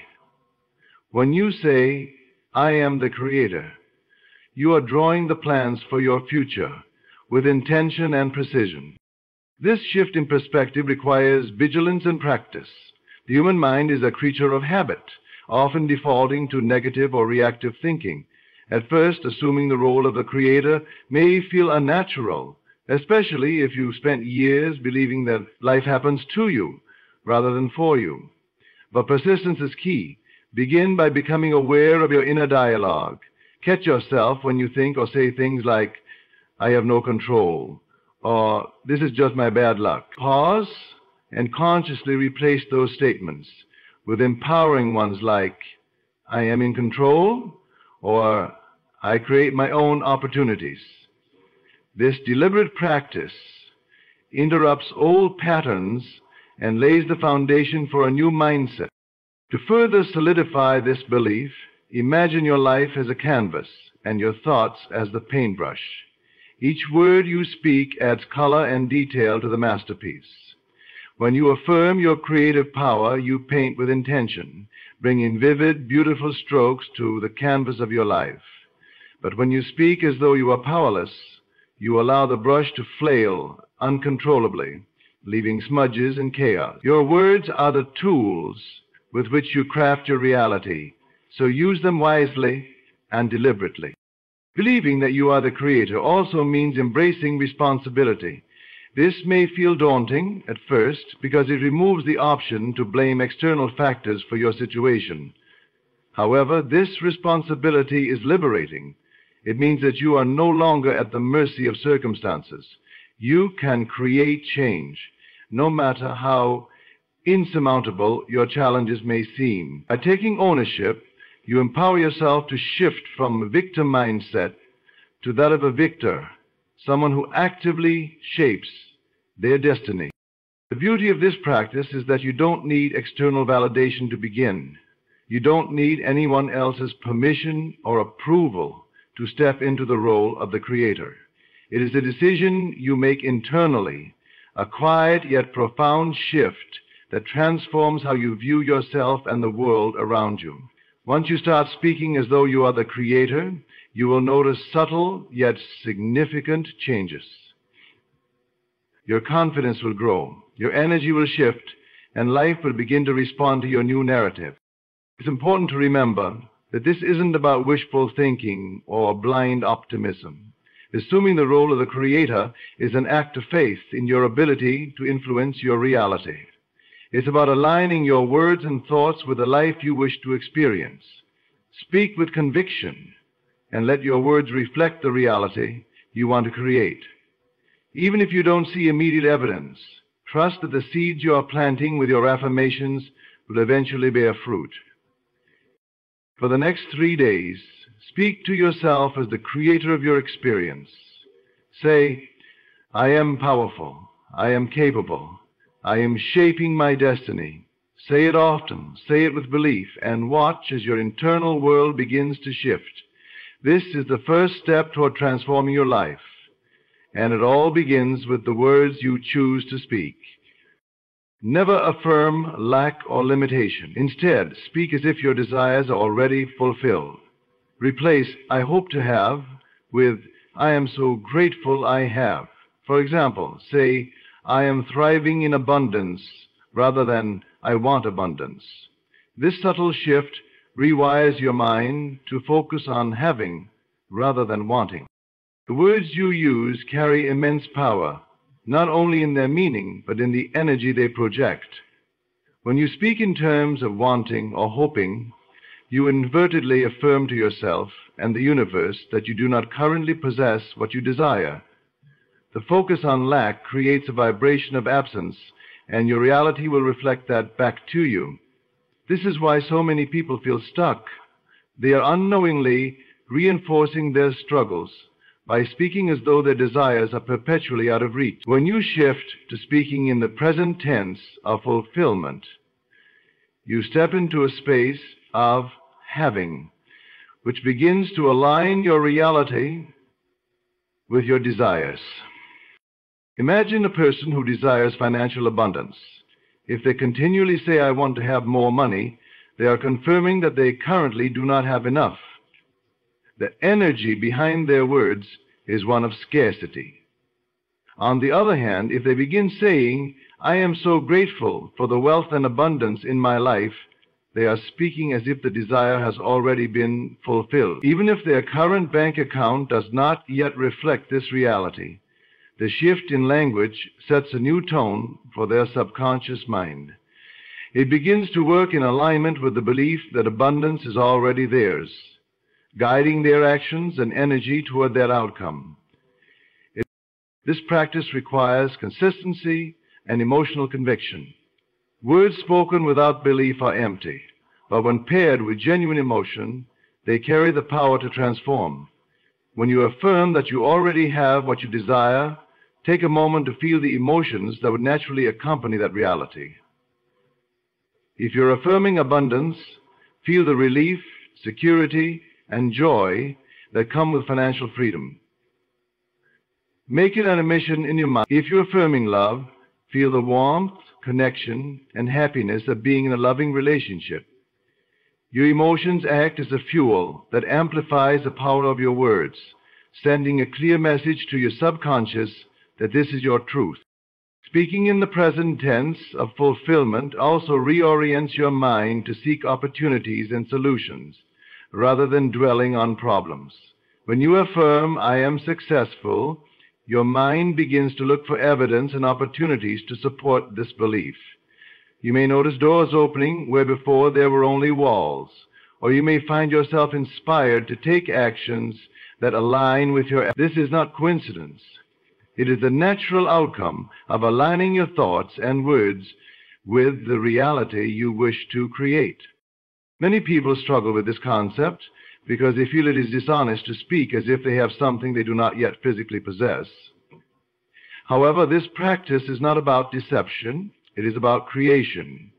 When you say, "I am the creator," you are drawing the plans for your future with intention and precision. This shift in perspective requires vigilance and practice. The human mind is a creature of habit, often defaulting to negative or reactive thinking. At first, assuming the role of the creator may feel unnatural, especially if you've spent years believing that life happens to you rather than for you. But persistence is key. Begin by becoming aware of your inner dialogue. Catch yourself when you think or say things like, "I have no control," or "This is just my bad luck." Pause and consciously replace those statements with empowering ones like, "I am in control," or "I create my own opportunities." This deliberate practice interrupts old patterns and lays the foundation for a new mindset. To further solidify this belief, imagine your life as a canvas and your thoughts as the paintbrush. Each word you speak adds color and detail to the masterpiece. When you affirm your creative power, you paint with intention, bringing vivid, beautiful strokes to the canvas of your life. But when you speak as though you are powerless, you allow the brush to flail uncontrollably, leaving smudges and chaos. Your words are the tools with which you craft your reality, so use them wisely and deliberately. Believing that you are the creator also means embracing responsibility. This may feel daunting at first because it removes the option to blame external factors for your situation. However, this responsibility is liberating. It means that you are no longer at the mercy of circumstances. You can create change, no matter how insurmountable your challenges may seem. By taking ownership, You empower yourself to shift from a victim mindset to that of a victor, someone who actively shapes their destiny. The beauty of this practice is that you don't need external validation to begin. You don't need anyone else's permission or approval to step into the role of the creator. It is a decision you make internally, a quiet yet profound shift that transforms how you view yourself and the world around you. Once you start speaking as though you are the creator, you will notice subtle yet significant changes. Your confidence will grow, your energy will shift, and life will begin to respond to your new narrative. It's important to remember that this isn't about wishful thinking or blind optimism. Assuming the role of the creator is an act of faith in your ability to influence your reality. It's about aligning your words and thoughts with the life you wish to experience. Speak with conviction and let your words reflect the reality you want to create. Even if you don't see immediate evidence, trust that the seeds you are planting with your affirmations will eventually bear fruit. For the next 3 days, speak to yourself as the creator of your experience. Say, I am powerful, I am capable, I am shaping my destiny. Say it often, say it with belief, and watch as your internal world begins to shift. This is the first step toward transforming your life, and it all begins with the words you choose to speak. Never affirm lack or limitation. Instead, speak as if your desires are already fulfilled. Replace I hope to have with I am so grateful I have. For example, say I am thriving in abundance rather than I want abundance. This subtle shift rewires your mind to focus on having rather than wanting. The words you use carry immense power, not only in their meaning, but in the energy they project. When you speak in terms of wanting or hoping, you inadvertently affirm to yourself and the universe that you do not currently possess what you desire. The focus on lack creates a vibration of absence, and your reality will reflect that back to you. This is why so many people feel stuck. They are unknowingly reinforcing their struggles by speaking as though their desires are perpetually out of reach. When you shift to speaking in the present tense of fulfillment, you step into a space of having, which begins to align your reality with your desires. Imagine a person who desires financial abundance. If they continually say, I want to have more money, they are confirming that they currently do not have enough. The energy behind their words is one of scarcity. On the other hand, if they begin saying, I am so grateful for the wealth and abundance in my life, they are speaking as if the desire has already been fulfilled. Even if their current bank account does not yet reflect this reality, the shift in language sets a new tone for their subconscious mind. It begins to work in alignment with the belief that abundance is already theirs, guiding their actions and energy toward that outcome. This practice requires consistency and emotional conviction. Words spoken without belief are empty, but when paired with genuine emotion, they carry the power to transform. When you affirm that you already have what you desire, take a moment to feel the emotions that would naturally accompany that reality. If you're affirming abundance, feel the relief, security, and joy that come with financial freedom. Make it an admission in your mind. If you're affirming love, feel the warmth, connection, and happiness of being in a loving relationship. Your emotions act as a fuel that amplifies the power of your words, sending a clear message to your subconscious that this is your truth. Speaking in the present tense of fulfillment also reorients your mind to seek opportunities and solutions, rather than dwelling on problems. When you affirm, I am successful, your mind begins to look for evidence and opportunities to support this belief. You may notice doors opening where before there were only walls, or you may find yourself inspired to take actions that align with your... This is not coincidence. It is the natural outcome of aligning your thoughts and words with the reality you wish to create. Many people struggle with this concept because they feel it is dishonest to speak as if they have something they do not yet physically possess. However, this practice is not about deception, it is about creation.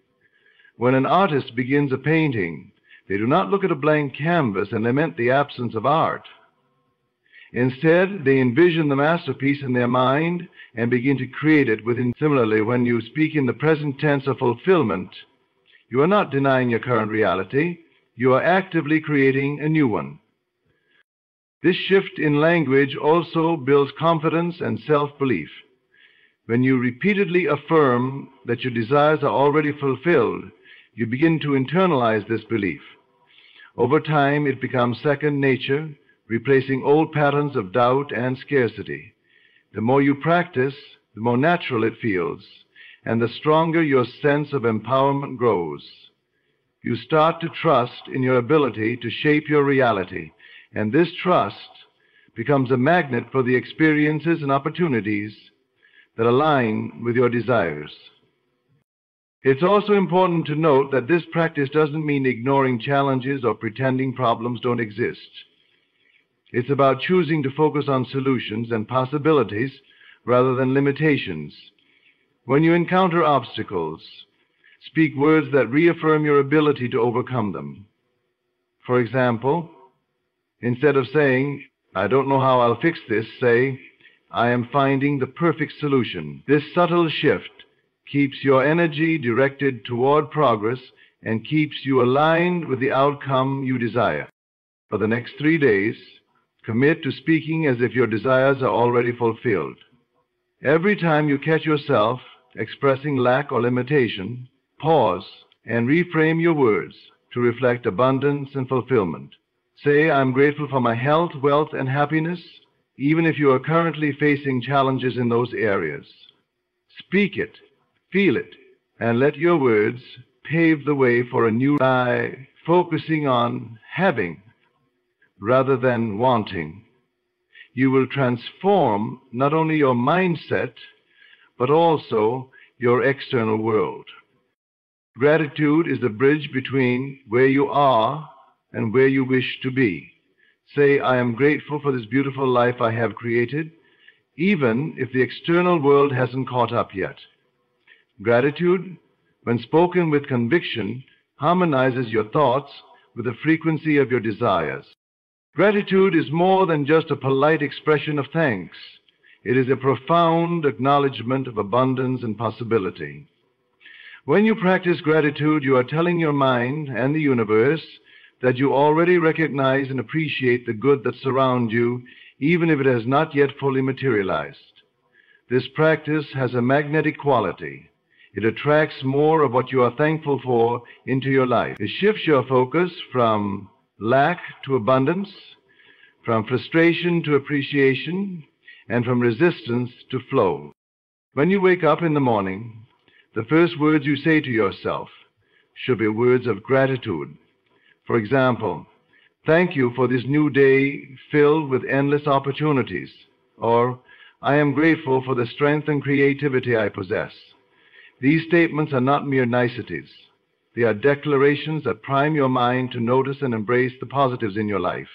When an artist begins a painting, they do not look at a blank canvas and lament the absence of art. Instead, they envision the masterpiece in their mind and begin to create it within. Similarly, when you speak in the present tense of fulfillment, you are not denying your current reality, you are actively creating a new one. This shift in language also builds confidence and self-belief. When you repeatedly affirm that your desires are already fulfilled, you begin to internalize this belief. Over time, it becomes second nature, replacing old patterns of doubt and scarcity. The more you practice, the more natural it feels, and the stronger your sense of empowerment grows. You start to trust in your ability to shape your reality, and this trust becomes a magnet for the experiences and opportunities that align with your desires. It's also important to note that this practice doesn't mean ignoring challenges or pretending problems don't exist. It's about choosing to focus on solutions and possibilities rather than limitations. When you encounter obstacles, speak words that reaffirm your ability to overcome them. For example, instead of saying, "I don't know how I'll fix this," say, "I am finding the perfect solution." This subtle shift keeps your energy directed toward progress and keeps you aligned with the outcome you desire. For the next 3 days, commit to speaking as if your desires are already fulfilled. Every time you catch yourself expressing lack or limitation, pause and reframe your words to reflect abundance and fulfillment. Say, "I'm grateful for my health, wealth, and happiness," even if you are currently facing challenges in those areas. Speak it, feel it, and let your words pave the way for a new life, focusing on having rather than wanting. You will transform not only your mindset, but also your external world. Gratitude is the bridge between where you are and where you wish to be. Say, "I am grateful for this beautiful life I have created," even if the external world hasn't caught up yet. Gratitude, when spoken with conviction, harmonizes your thoughts with the frequency of your desires. Gratitude is more than just a polite expression of thanks. It is a profound acknowledgement of abundance and possibility. When you practice gratitude, you are telling your mind and the universe that you already recognize and appreciate the good that surrounds you, even if it has not yet fully materialized. This practice has a magnetic quality. It attracts more of what you are thankful for into your life. It shifts your focus from lack to abundance, from frustration to appreciation, and from resistance to flow. When you wake up in the morning, the first words you say to yourself should be words of gratitude. For example, "Thank you for this new day filled with endless opportunities," or "I am grateful for the strength and creativity I possess." These statements are not mere niceties. They are declarations that prime your mind to notice and embrace the positives in your life.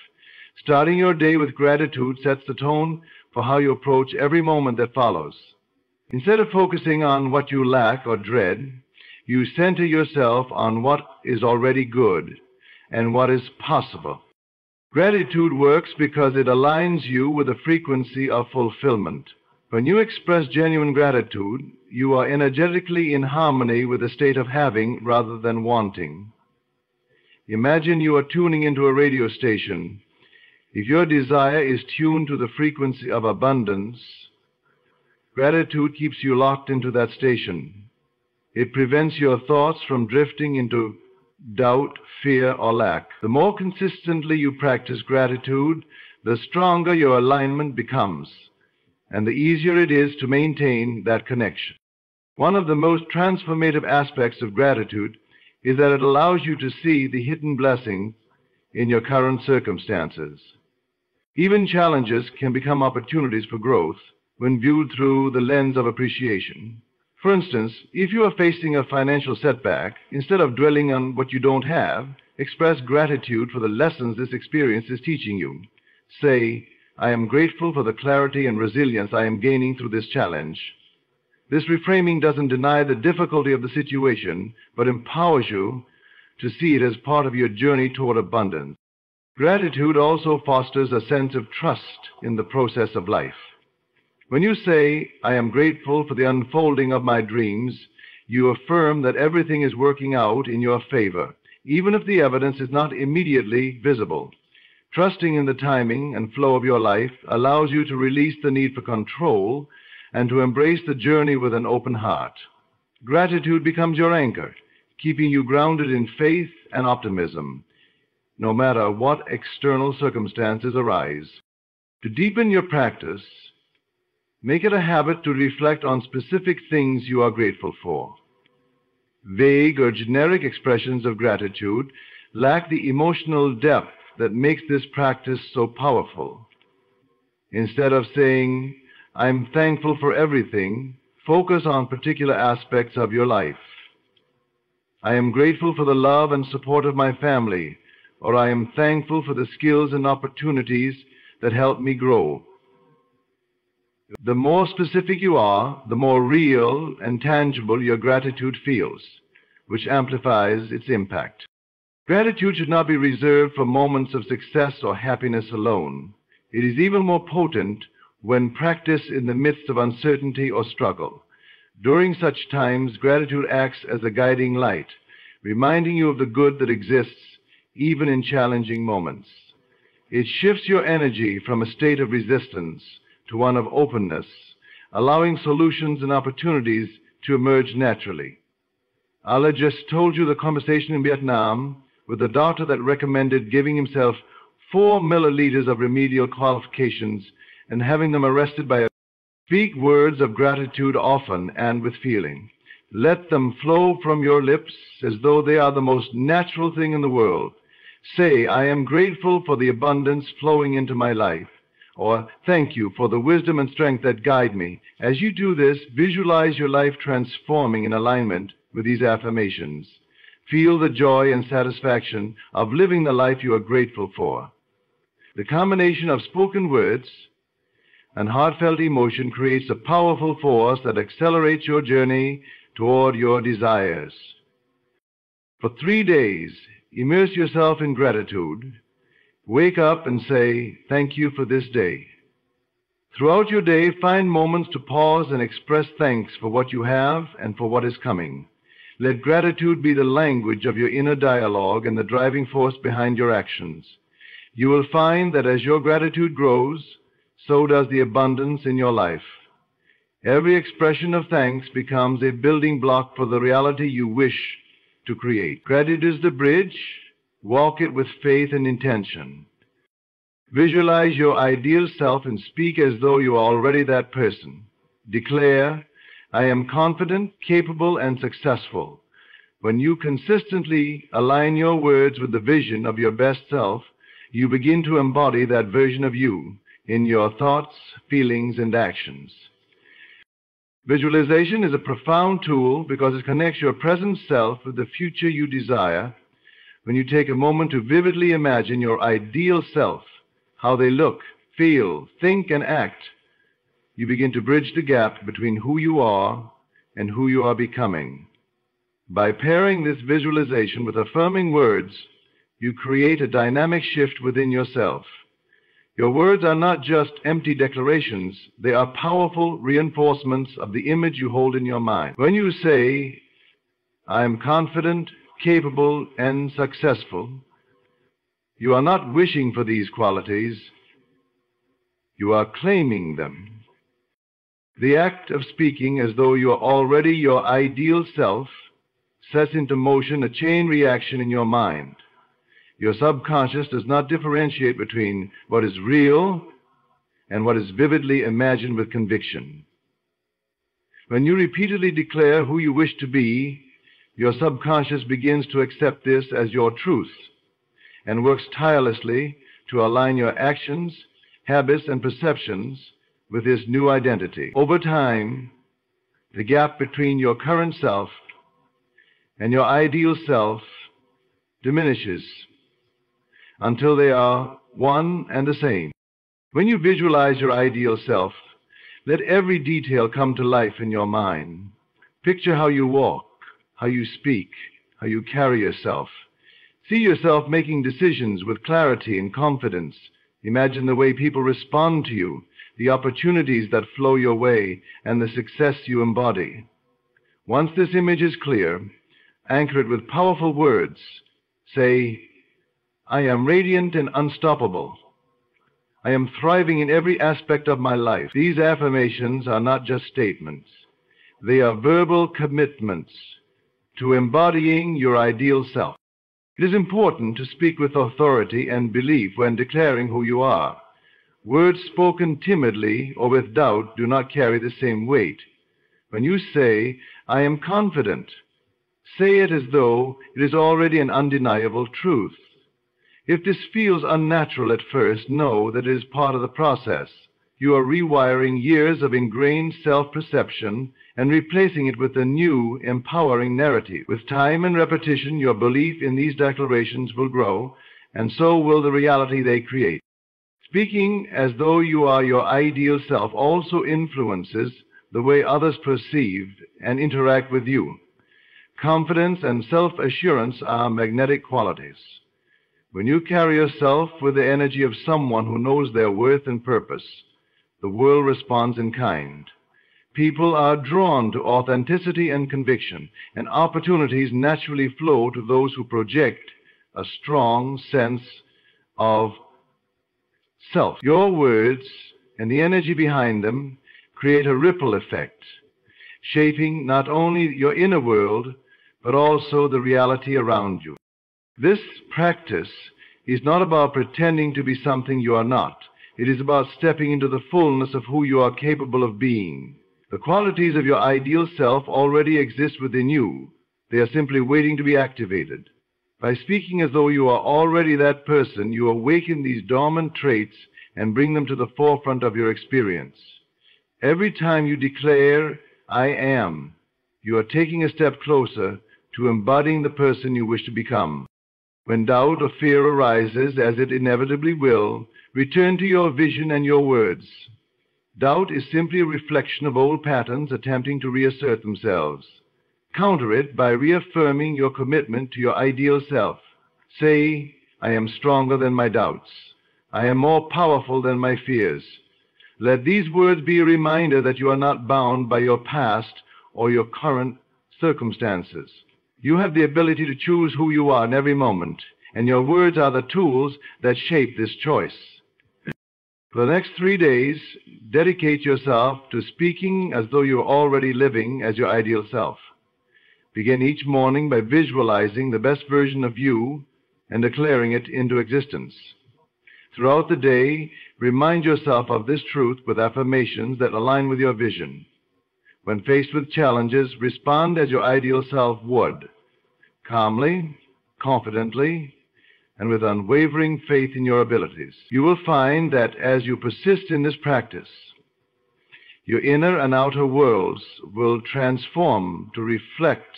Starting your day with gratitude sets the tone for how you approach every moment that follows. Instead of focusing on what you lack or dread, you center yourself on what is already good and what is possible. Gratitude works because it aligns you with the frequency of fulfillment. When you express genuine gratitude, you are energetically in harmony with the state of having rather than wanting. Imagine you are tuning into a radio station. If your desire is tuned to the frequency of abundance, gratitude keeps you locked into that station. It prevents your thoughts from drifting into doubt, fear, or lack. The more consistently you practice gratitude, the stronger your alignment becomes, and the easier it is to maintain that connection. One of the most transformative aspects of gratitude is that it allows you to see the hidden blessings in your current circumstances. Even challenges can become opportunities for growth when viewed through the lens of appreciation. For instance, if you are facing a financial setback, instead of dwelling on what you don't have, express gratitude for the lessons this experience is teaching you. Say, I am grateful for the clarity and resilience I am gaining through this challenge. This reframing doesn't deny the difficulty of the situation, but empowers you to see it as part of your journey toward abundance. Gratitude also fosters a sense of trust in the process of life. When you say, I am grateful for the unfolding of my dreams, you affirm that everything is working out in your favor, even if the evidence is not immediately visible. Trusting in the timing and flow of your life allows you to release the need for control and to embrace the journey with an open heart. Gratitude becomes your anchor, keeping you grounded in faith and optimism, no matter what external circumstances arise. To deepen your practice, make it a habit to reflect on specific things you are grateful for. Vague or generic expressions of gratitude lack the emotional depth that makes this practice so powerful. Instead of saying, I'm thankful for everything, focus on particular aspects of your life. I am grateful for the love and support of my family, or I am thankful for the skills and opportunities that help me grow. The more specific you are, the more real and tangible your gratitude feels, which amplifies its impact. Gratitude should not be reserved for moments of success or happiness alone. It is even more potent when practiced in the midst of uncertainty or struggle. During such times, gratitude acts as a guiding light, reminding you of the good that exists even in challenging moments. It shifts your energy from a state of resistance to one of openness, allowing solutions and opportunities to emerge naturally. Allah just told you the conversation in Vietnam with the doctor that recommended giving himself 4 milliliters of remedial qualifications and having them arrested by a... Speak words of gratitude often and with feeling. Let them flow from your lips as though they are the most natural thing in the world. Say, I am grateful for the abundance flowing into my life, or thank you for the wisdom and strength that guide me. As you do this, visualize your life transforming in alignment with these affirmations. Feel the joy and satisfaction of living the life you are grateful for. The combination of spoken words and heartfelt emotion creates a powerful force that accelerates your journey toward your desires. For 3 days, immerse yourself in gratitude. Wake up and say, thank you for this day. Throughout your day, find moments to pause and express thanks for what you have and for what is coming. Let gratitude be the language of your inner dialogue and the driving force behind your actions. You will find that as your gratitude grows, so does the abundance in your life. Every expression of thanks becomes a building block for the reality you wish to create. Gratitude is the bridge. Walk it with faith and intention. Visualize your ideal self and speak as though you are already that person. Declare, I am confident, capable, and successful. When you consistently align your words with the vision of your best self, you begin to embody that version of you in your thoughts, feelings, and actions. Visualization is a profound tool because it connects your present self with the future you desire. When you take a moment to vividly imagine your ideal self, how they look, feel, think, and act, you begin to bridge the gap between who you are and who you are becoming. By pairing this visualization with affirming words, you create a dynamic shift within yourself. Your words are not just empty declarations, they are powerful reinforcements of the image you hold in your mind. When you say, I am confident, capable, and successful, you are not wishing for these qualities, you are claiming them. The act of speaking as though you are already your ideal self sets into motion a chain reaction in your mind. Your subconscious does not differentiate between what is real and what is vividly imagined with conviction. When you repeatedly declare who you wish to be, your subconscious begins to accept this as your truth and works tirelessly to align your actions, habits, and perceptions with this new identity. Over time, the gap between your current self and your ideal self diminishes until they are one and the same. When you visualize your ideal self, let every detail come to life in your mind. Picture how you walk, how you speak, how you carry yourself. See yourself making decisions with clarity and confidence. Imagine the way people respond to you, the opportunities that flow your way, and the success you embody. Once this image is clear, anchor it with powerful words. Say, I am radiant and unstoppable. I am thriving in every aspect of my life. These affirmations are not just statements. They are verbal commitments to embodying your ideal self. It is important to speak with authority and belief when declaring who you are. Words spoken timidly or with doubt do not carry the same weight. When you say, I am confident, say it as though it is already an undeniable truth. If this feels unnatural at first, know that it is part of the process. You are rewiring years of ingrained self-perception and replacing it with a new, empowering narrative. With time and repetition, your belief in these declarations will grow, and so will the reality they create. Speaking as though you are your ideal self also influences the way others perceive and interact with you. Confidence and self-assurance are magnetic qualities. When you carry yourself with the energy of someone who knows their worth and purpose, the world responds in kind. People are drawn to authenticity and conviction, and opportunities naturally flow to those who project a strong sense of self. Your words and the energy behind them create a ripple effect, shaping not only your inner world, but also the reality around you. This practice is not about pretending to be something you are not. It is about stepping into the fullness of who you are capable of being. The qualities of your ideal self already exist within you. They are simply waiting to be activated. By speaking as though you are already that person, you awaken these dormant traits and bring them to the forefront of your experience. Every time you declare, I am, you are taking a step closer to embodying the person you wish to become. When doubt or fear arises, as it inevitably will, return to your vision and your words. Doubt is simply a reflection of old patterns attempting to reassert themselves. Counter it by reaffirming your commitment to your ideal self. Say, I am stronger than my doubts. I am more powerful than my fears. Let these words be a reminder that you are not bound by your past or your current circumstances. You have the ability to choose who you are in every moment, and your words are the tools that shape this choice. For the next 3 days, dedicate yourself to speaking as though you are already living as your ideal self. Begin each morning by visualizing the best version of you and declaring it into existence. Throughout the day, remind yourself of this truth with affirmations that align with your vision. When faced with challenges, respond as your ideal self would, calmly, confidently, and with unwavering faith in your abilities. You will find that as you persist in this practice, your inner and outer worlds will transform to reflect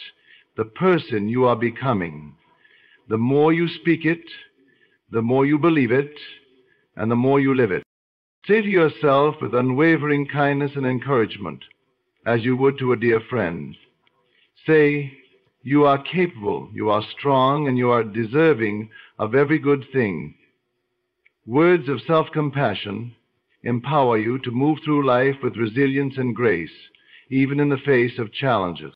the person you are becoming. The more you speak it, the more you believe it, and the more you live it. Say to yourself with unwavering kindness and encouragement, as you would to a dear friend. Say, you are capable, you are strong, and you are deserving of every good thing. Words of self-compassion empower you to move through life with resilience and grace, even in the face of challenges.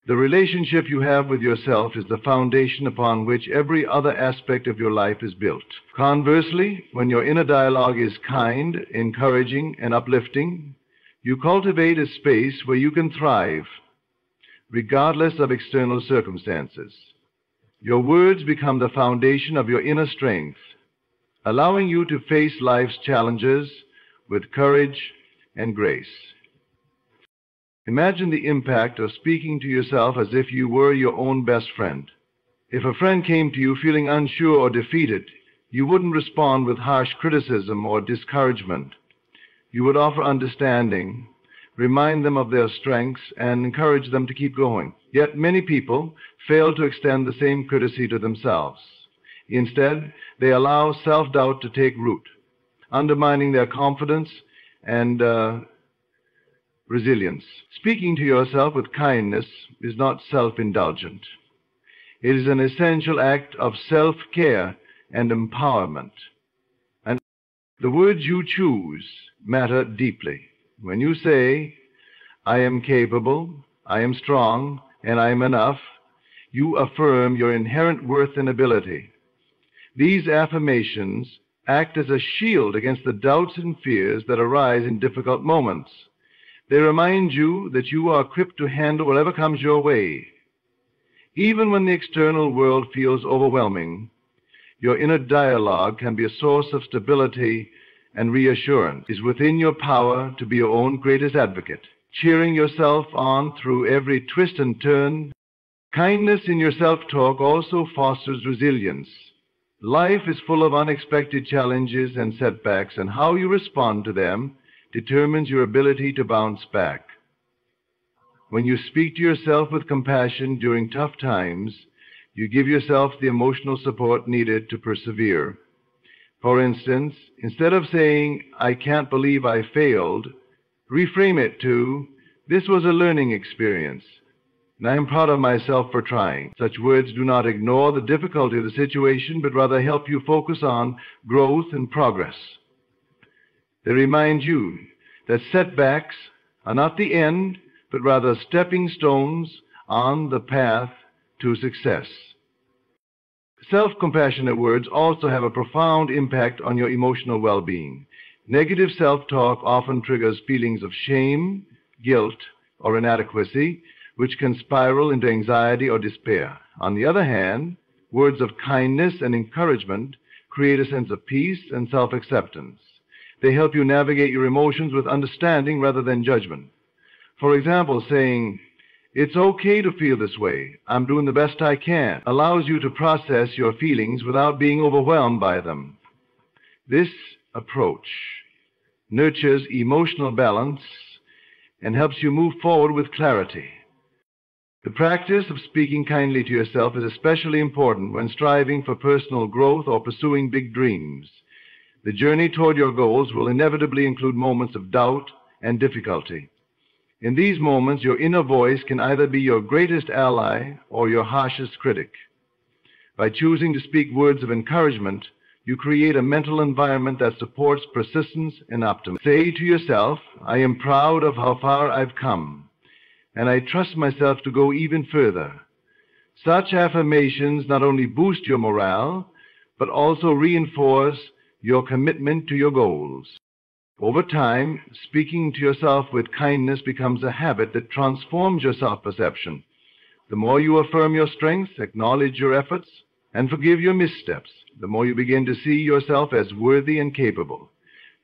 The relationship you have with yourself is the foundation upon which every other aspect of your life is built. Conversely, when your inner dialogue is kind, encouraging, and uplifting, you cultivate a space where you can thrive, regardless of external circumstances. Your words become the foundation of your inner strength, allowing you to face life's challenges with courage and grace. Imagine the impact of speaking to yourself as if you were your own best friend. If a friend came to you feeling unsure or defeated, you wouldn't respond with harsh criticism or discouragement. You would offer understanding, remind them of their strengths, and encourage them to keep going. Yet many people fail to extend the same courtesy to themselves. Instead, they allow self-doubt to take root, undermining their confidence and resilience. Speaking to yourself with kindness is not self-indulgent. It is an essential act of self-care and empowerment. And the words you choose matter deeply. When you say, "I am capable, I am strong, and I am enough," you affirm your inherent worth and ability. These affirmations act as a shield against the doubts and fears that arise in difficult moments. They remind you that you are equipped to handle whatever comes your way. Even when the external world feels overwhelming, your inner dialogue can be a source of stability and reassurance. It is within your power to be your own greatest advocate, cheering yourself on through every twist and turn. Kindness in your self-talk also fosters resilience. Life is full of unexpected challenges and setbacks, and how you respond to them determines your ability to bounce back. When you speak to yourself with compassion during tough times, you give yourself the emotional support needed to persevere. For instance, instead of saying, "I can't believe I failed," reframe it to, "This was a learning experience, and I am proud of myself for trying." Such words do not ignore the difficulty of the situation, but rather help you focus on growth and progress. They remind you that setbacks are not the end, but rather stepping stones on the path to success. Self-compassionate words also have a profound impact on your emotional well-being. Negative self-talk often triggers feelings of shame, guilt, or inadequacy, which can spiral into anxiety or despair. On the other hand, words of kindness and encouragement create a sense of peace and self-acceptance. They help you navigate your emotions with understanding rather than judgment. For example, saying, "It's okay to feel this way. I'm doing the best I can," allows you to process your feelings without being overwhelmed by them. This approach nurtures emotional balance and helps you move forward with clarity. The practice of speaking kindly to yourself is especially important when striving for personal growth or pursuing big dreams. The journey toward your goals will inevitably include moments of doubt and difficulty. In these moments, your inner voice can either be your greatest ally or your harshest critic. By choosing to speak words of encouragement, you create a mental environment that supports persistence and optimism. Say to yourself, "I am proud of how far I've come, and I trust myself to go even further." Such affirmations not only boost your morale, but also reinforce your commitment to your goals. Over time, speaking to yourself with kindness becomes a habit that transforms your self-perception. The more you affirm your strengths, acknowledge your efforts, and forgive your missteps, the more you begin to see yourself as worthy and capable.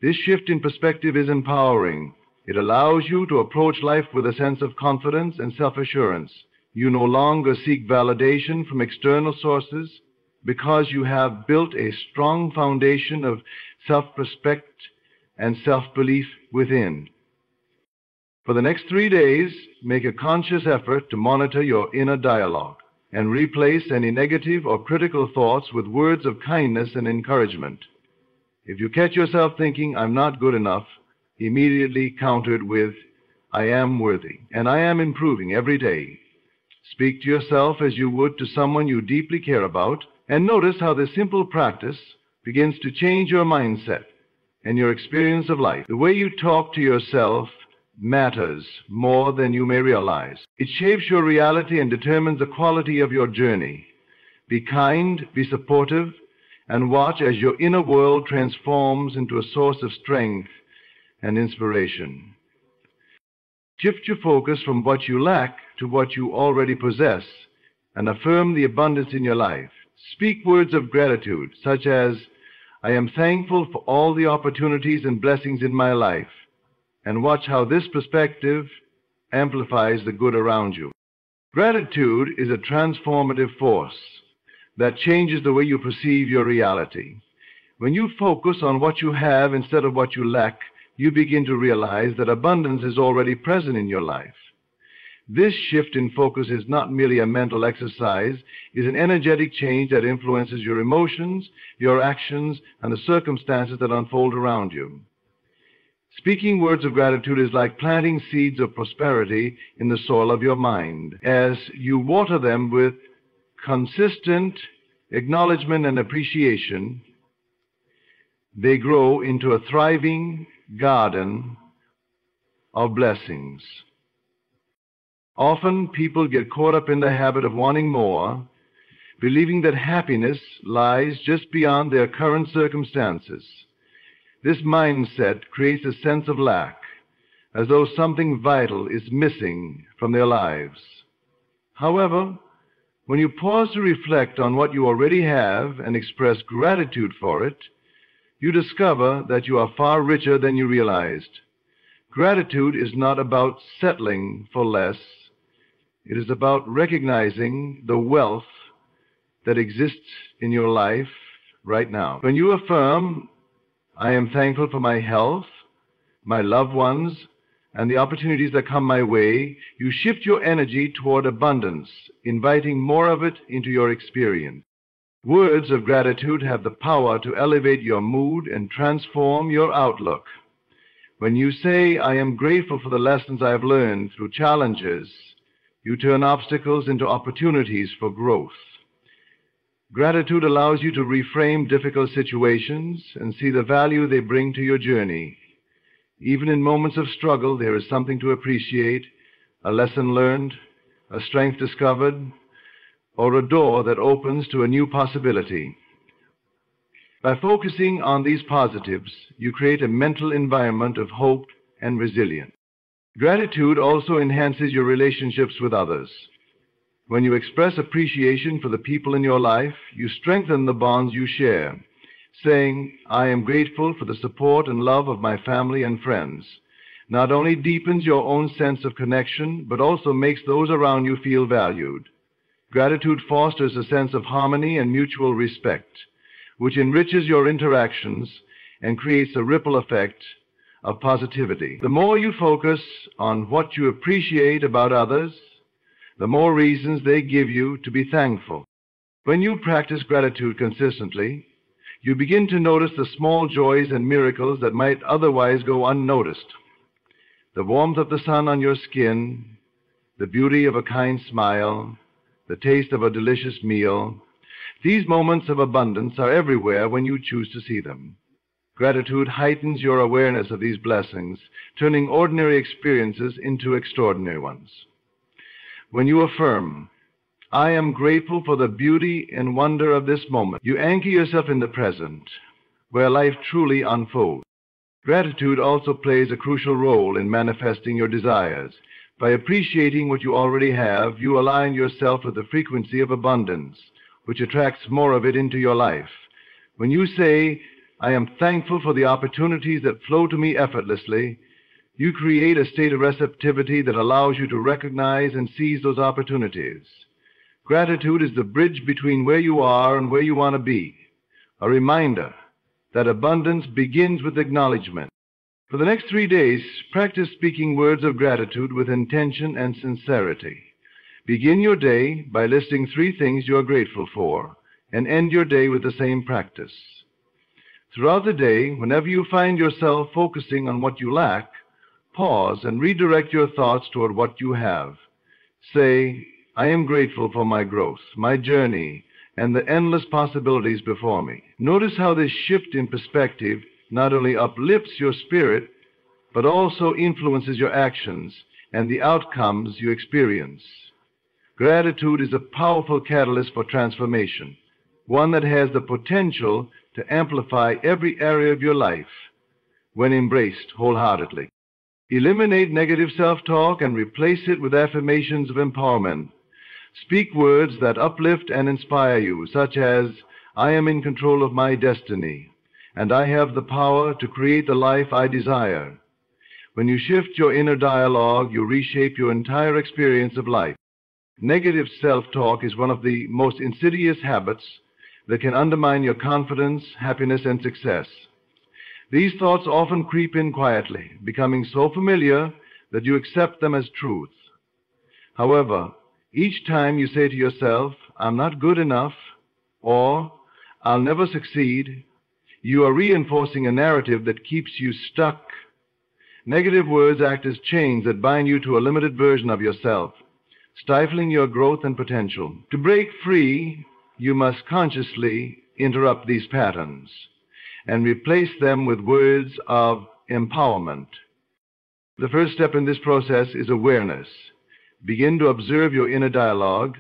This shift in perspective is empowering. It allows you to approach life with a sense of confidence and self-assurance. You no longer seek validation from external sources because you have built a strong foundation of self-respect and self-belief within. For the next 3 days, make a conscious effort to monitor your inner dialogue and replace any negative or critical thoughts with words of kindness and encouragement. If you catch yourself thinking, "I'm not good enough," immediately counter it with, "I am worthy, and I am improving every day." Speak to yourself as you would to someone you deeply care about, and notice how this simple practice begins to change your mindset and your experience of life. The way you talk to yourself matters more than you may realize. It shapes your reality and determines the quality of your journey. Be kind, be supportive, and watch as your inner world transforms into a source of strength and inspiration. Shift your focus from what you lack to what you already possess and affirm the abundance in your life. Speak words of gratitude, such as, "I am thankful for all the opportunities and blessings in my life," and watch how this perspective amplifies the good around you. Gratitude is a transformative force that changes the way you perceive your reality. When you focus on what you have instead of what you lack, you begin to realize that abundance is already present in your life. This shift in focus is not merely a mental exercise, it is an energetic change that influences your emotions, your actions, and the circumstances that unfold around you. Speaking words of gratitude is like planting seeds of prosperity in the soil of your mind. As you water them with consistent acknowledgement and appreciation, they grow into a thriving garden of blessings. Often people get caught up in the habit of wanting more, believing that happiness lies just beyond their current circumstances. This mindset creates a sense of lack, as though something vital is missing from their lives. However, when you pause to reflect on what you already have and express gratitude for it, you discover that you are far richer than you realized. Gratitude is not about settling for less. It is about recognizing the wealth that exists in your life right now. When you affirm, I am thankful for my health, my loved ones, and the opportunities that come my way, you shift your energy toward abundance, inviting more of it into your experience. Words of gratitude have the power to elevate your mood and transform your outlook. When you say, I am grateful for the lessons I have learned through challenges, you turn obstacles into opportunities for growth. Gratitude allows you to reframe difficult situations and see the value they bring to your journey. Even in moments of struggle, there is something to appreciate, a lesson learned, a strength discovered, or a door that opens to a new possibility. By focusing on these positives, you create a mental environment of hope and resilience. Gratitude also enhances your relationships with others. When you express appreciation for the people in your life, you strengthen the bonds you share, saying, I am grateful for the support and love of my family and friends. Not only deepens your own sense of connection, but also makes those around you feel valued. Gratitude fosters a sense of harmony and mutual respect, which enriches your interactions and creates a ripple effect of positivity. The more you focus on what you appreciate about others, the more reasons they give you to be thankful. When you practice gratitude consistently, you begin to notice the small joys and miracles that might otherwise go unnoticed. The warmth of the sun on your skin, the beauty of a kind smile, the taste of a delicious meal. These moments of abundance are everywhere when you choose to see them. Gratitude heightens your awareness of these blessings, turning ordinary experiences into extraordinary ones. When you affirm, I am grateful for the beauty and wonder of this moment, you anchor yourself in the present, where life truly unfolds. Gratitude also plays a crucial role in manifesting your desires. By appreciating what you already have, you align yourself with the frequency of abundance, which attracts more of it into your life. When you say, I am thankful for the opportunities that flow to me effortlessly, you create a state of receptivity that allows you to recognize and seize those opportunities. Gratitude is the bridge between where you are and where you want to be, a reminder that abundance begins with acknowledgement. For the next 3 days, practice speaking words of gratitude with intention and sincerity. Begin your day by listing 3 things you are grateful for, and end your day with the same practice. Throughout the day, whenever you find yourself focusing on what you lack, pause and redirect your thoughts toward what you have. Say, I am grateful for my growth, my journey, and the endless possibilities before me. Notice how this shift in perspective not only uplifts your spirit, but also influences your actions and the outcomes you experience. Gratitude is a powerful catalyst for transformation, one that has the potential to amplify every area of your life when embraced wholeheartedly. Eliminate negative self-talk and replace it with affirmations of empowerment. Speak words that uplift and inspire you, such as, I am in control of my destiny, and I have the power to create the life I desire. When you shift your inner dialogue, you reshape your entire experience of life. Negative self-talk is one of the most insidious habits that can undermine your confidence, happiness, and success. These thoughts often creep in quietly, becoming so familiar that you accept them as truth. However, each time you say to yourself, "I'm not good enough," or "I'll never succeed," you are reinforcing a narrative that keeps you stuck. Negative words act as chains that bind you to a limited version of yourself, stifling your growth and potential. To break free, you must consciously interrupt these patterns and replace them with words of empowerment. The first step in this process is awareness. Begin to observe your inner dialogue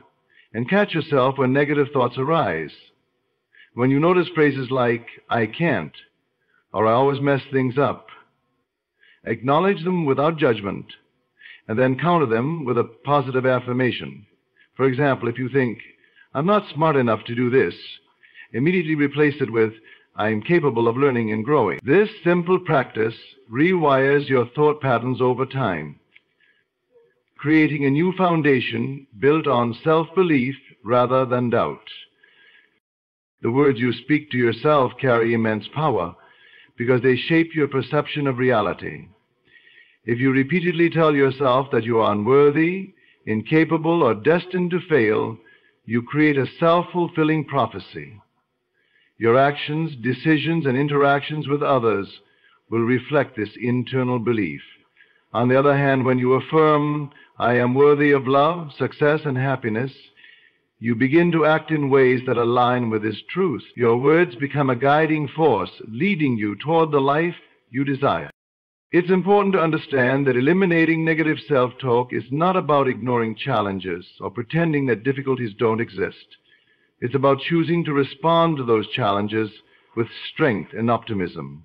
and catch yourself when negative thoughts arise. When you notice phrases like, "I can't," or "I always mess things up," acknowledge them without judgment, and then counter them with a positive affirmation. For example, if you think, "I'm not smart enough to do this," immediately replace it with, "I am capable of learning and growing." This simple practice rewires your thought patterns over time, creating a new foundation built on self-belief rather than doubt. The words you speak to yourself carry immense power because they shape your perception of reality. If you repeatedly tell yourself that you are unworthy, incapable, or destined to fail, you create a self-fulfilling prophecy. Your actions, decisions, and interactions with others will reflect this internal belief. On the other hand, when you affirm, "I am worthy of love, success, and happiness," you begin to act in ways that align with this truth. Your words become a guiding force, leading you toward the life you desire. It's important to understand that eliminating negative self-talk is not about ignoring challenges or pretending that difficulties don't exist. It's about choosing to respond to those challenges with strength and optimism.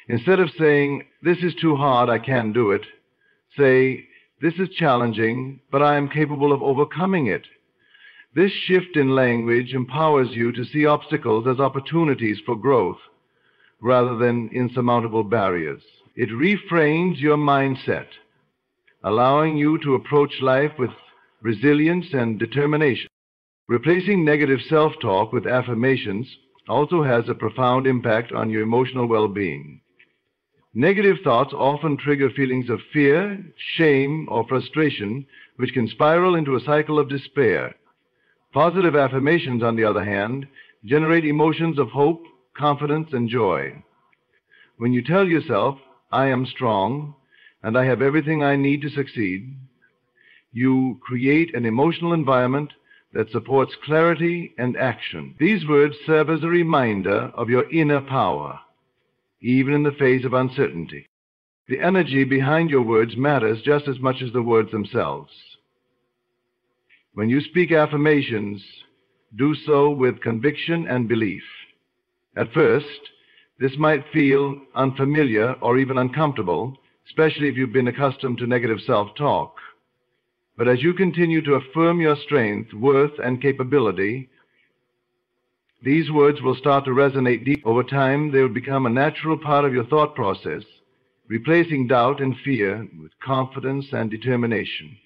Instead of saying, "This is too hard, I can't do it," say, "This is challenging, but I am capable of overcoming it." This shift in language empowers you to see obstacles as opportunities for growth rather than insurmountable barriers. It reframes your mindset, allowing you to approach life with resilience and determination. Replacing negative self-talk with affirmations also has a profound impact on your emotional well-being. Negative thoughts often trigger feelings of fear, shame, or frustration, which can spiral into a cycle of despair. Positive affirmations, on the other hand, generate emotions of hope, confidence, and joy. When you tell yourself, "I am strong, and I have everything I need to succeed," you create an emotional environment that supports clarity and action. These words serve as a reminder of your inner power, even in the face of uncertainty. The energy behind your words matters just as much as the words themselves. When you speak affirmations, do so with conviction and belief. At first, this might feel unfamiliar or even uncomfortable, especially if you've been accustomed to negative self-talk. But as you continue to affirm your strength, worth, and capability, these words will start to resonate deep. Over time, they will become a natural part of your thought process, replacing doubt and fear with confidence and determination.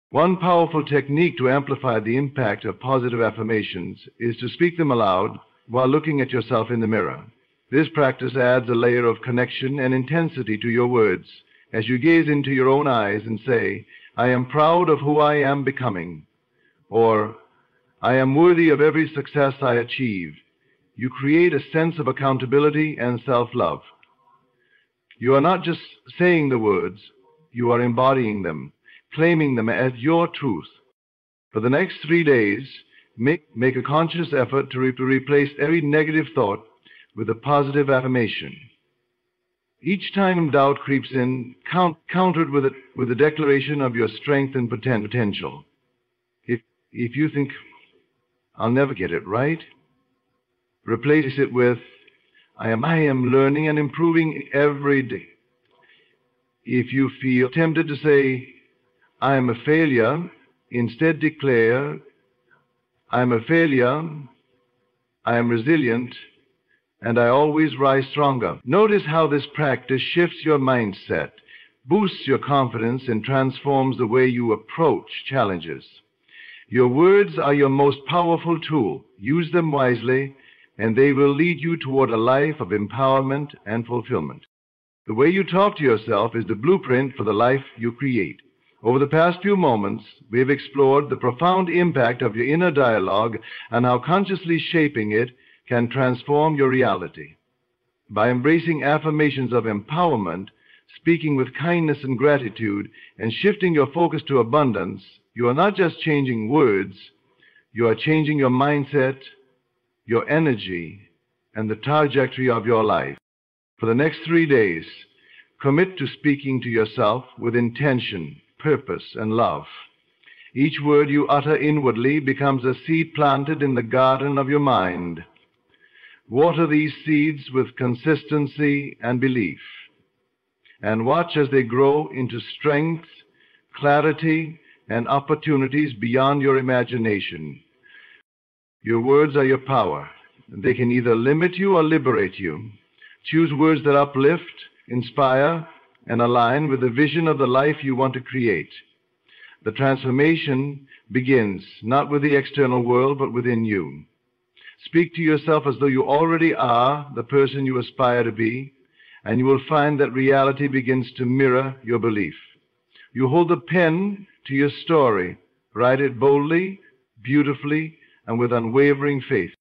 One powerful technique to amplify the impact of positive affirmations is to speak them aloud while looking at yourself in the mirror. This practice adds a layer of connection and intensity to your words as you gaze into your own eyes and say, "I am proud of who I am becoming," or "I am worthy of every success I achieve." You create a sense of accountability and self-love. You are not just saying the words, you are embodying them, claiming them as your truth. For the next 3 days, make a conscious effort to replace every negative thought with a positive affirmation. Each time doubt creeps in, countered with a declaration of your strength and potential. If you think, "I'll never get it right," replace it with, I am learning and improving every day." If you feel tempted to say, "I am a failure," instead declare, "I am a failure, I am resilient, and I always rise stronger." Notice how this practice shifts your mindset, boosts your confidence, and transforms the way you approach challenges. Your words are your most powerful tool. Use them wisely, and they will lead you toward a life of empowerment and fulfillment. The way you talk to yourself is the blueprint for the life you create. Over the past few moments, we have explored the profound impact of your inner dialogue and how consciously shaping it can transform your reality. By embracing affirmations of empowerment, speaking with kindness and gratitude, and shifting your focus to abundance, you are not just changing words, you are changing your mindset, your energy, and the trajectory of your life. For the next 3 days, commit to speaking to yourself with intention, purpose, and love. Each word you utter inwardly becomes a seed planted in the garden of your mind. Water these seeds with consistency and belief, and watch as they grow into strength, clarity, and opportunities beyond your imagination. Your words are your power. They can either limit you or liberate you. Choose words that uplift, inspire, and align with the vision of the life you want to create. The transformation begins not with the external world, but within you. Speak to yourself as though you already are the person you aspire to be, and you will find that reality begins to mirror your belief. You hold the pen to your story. Write it boldly, beautifully, and with unwavering faith.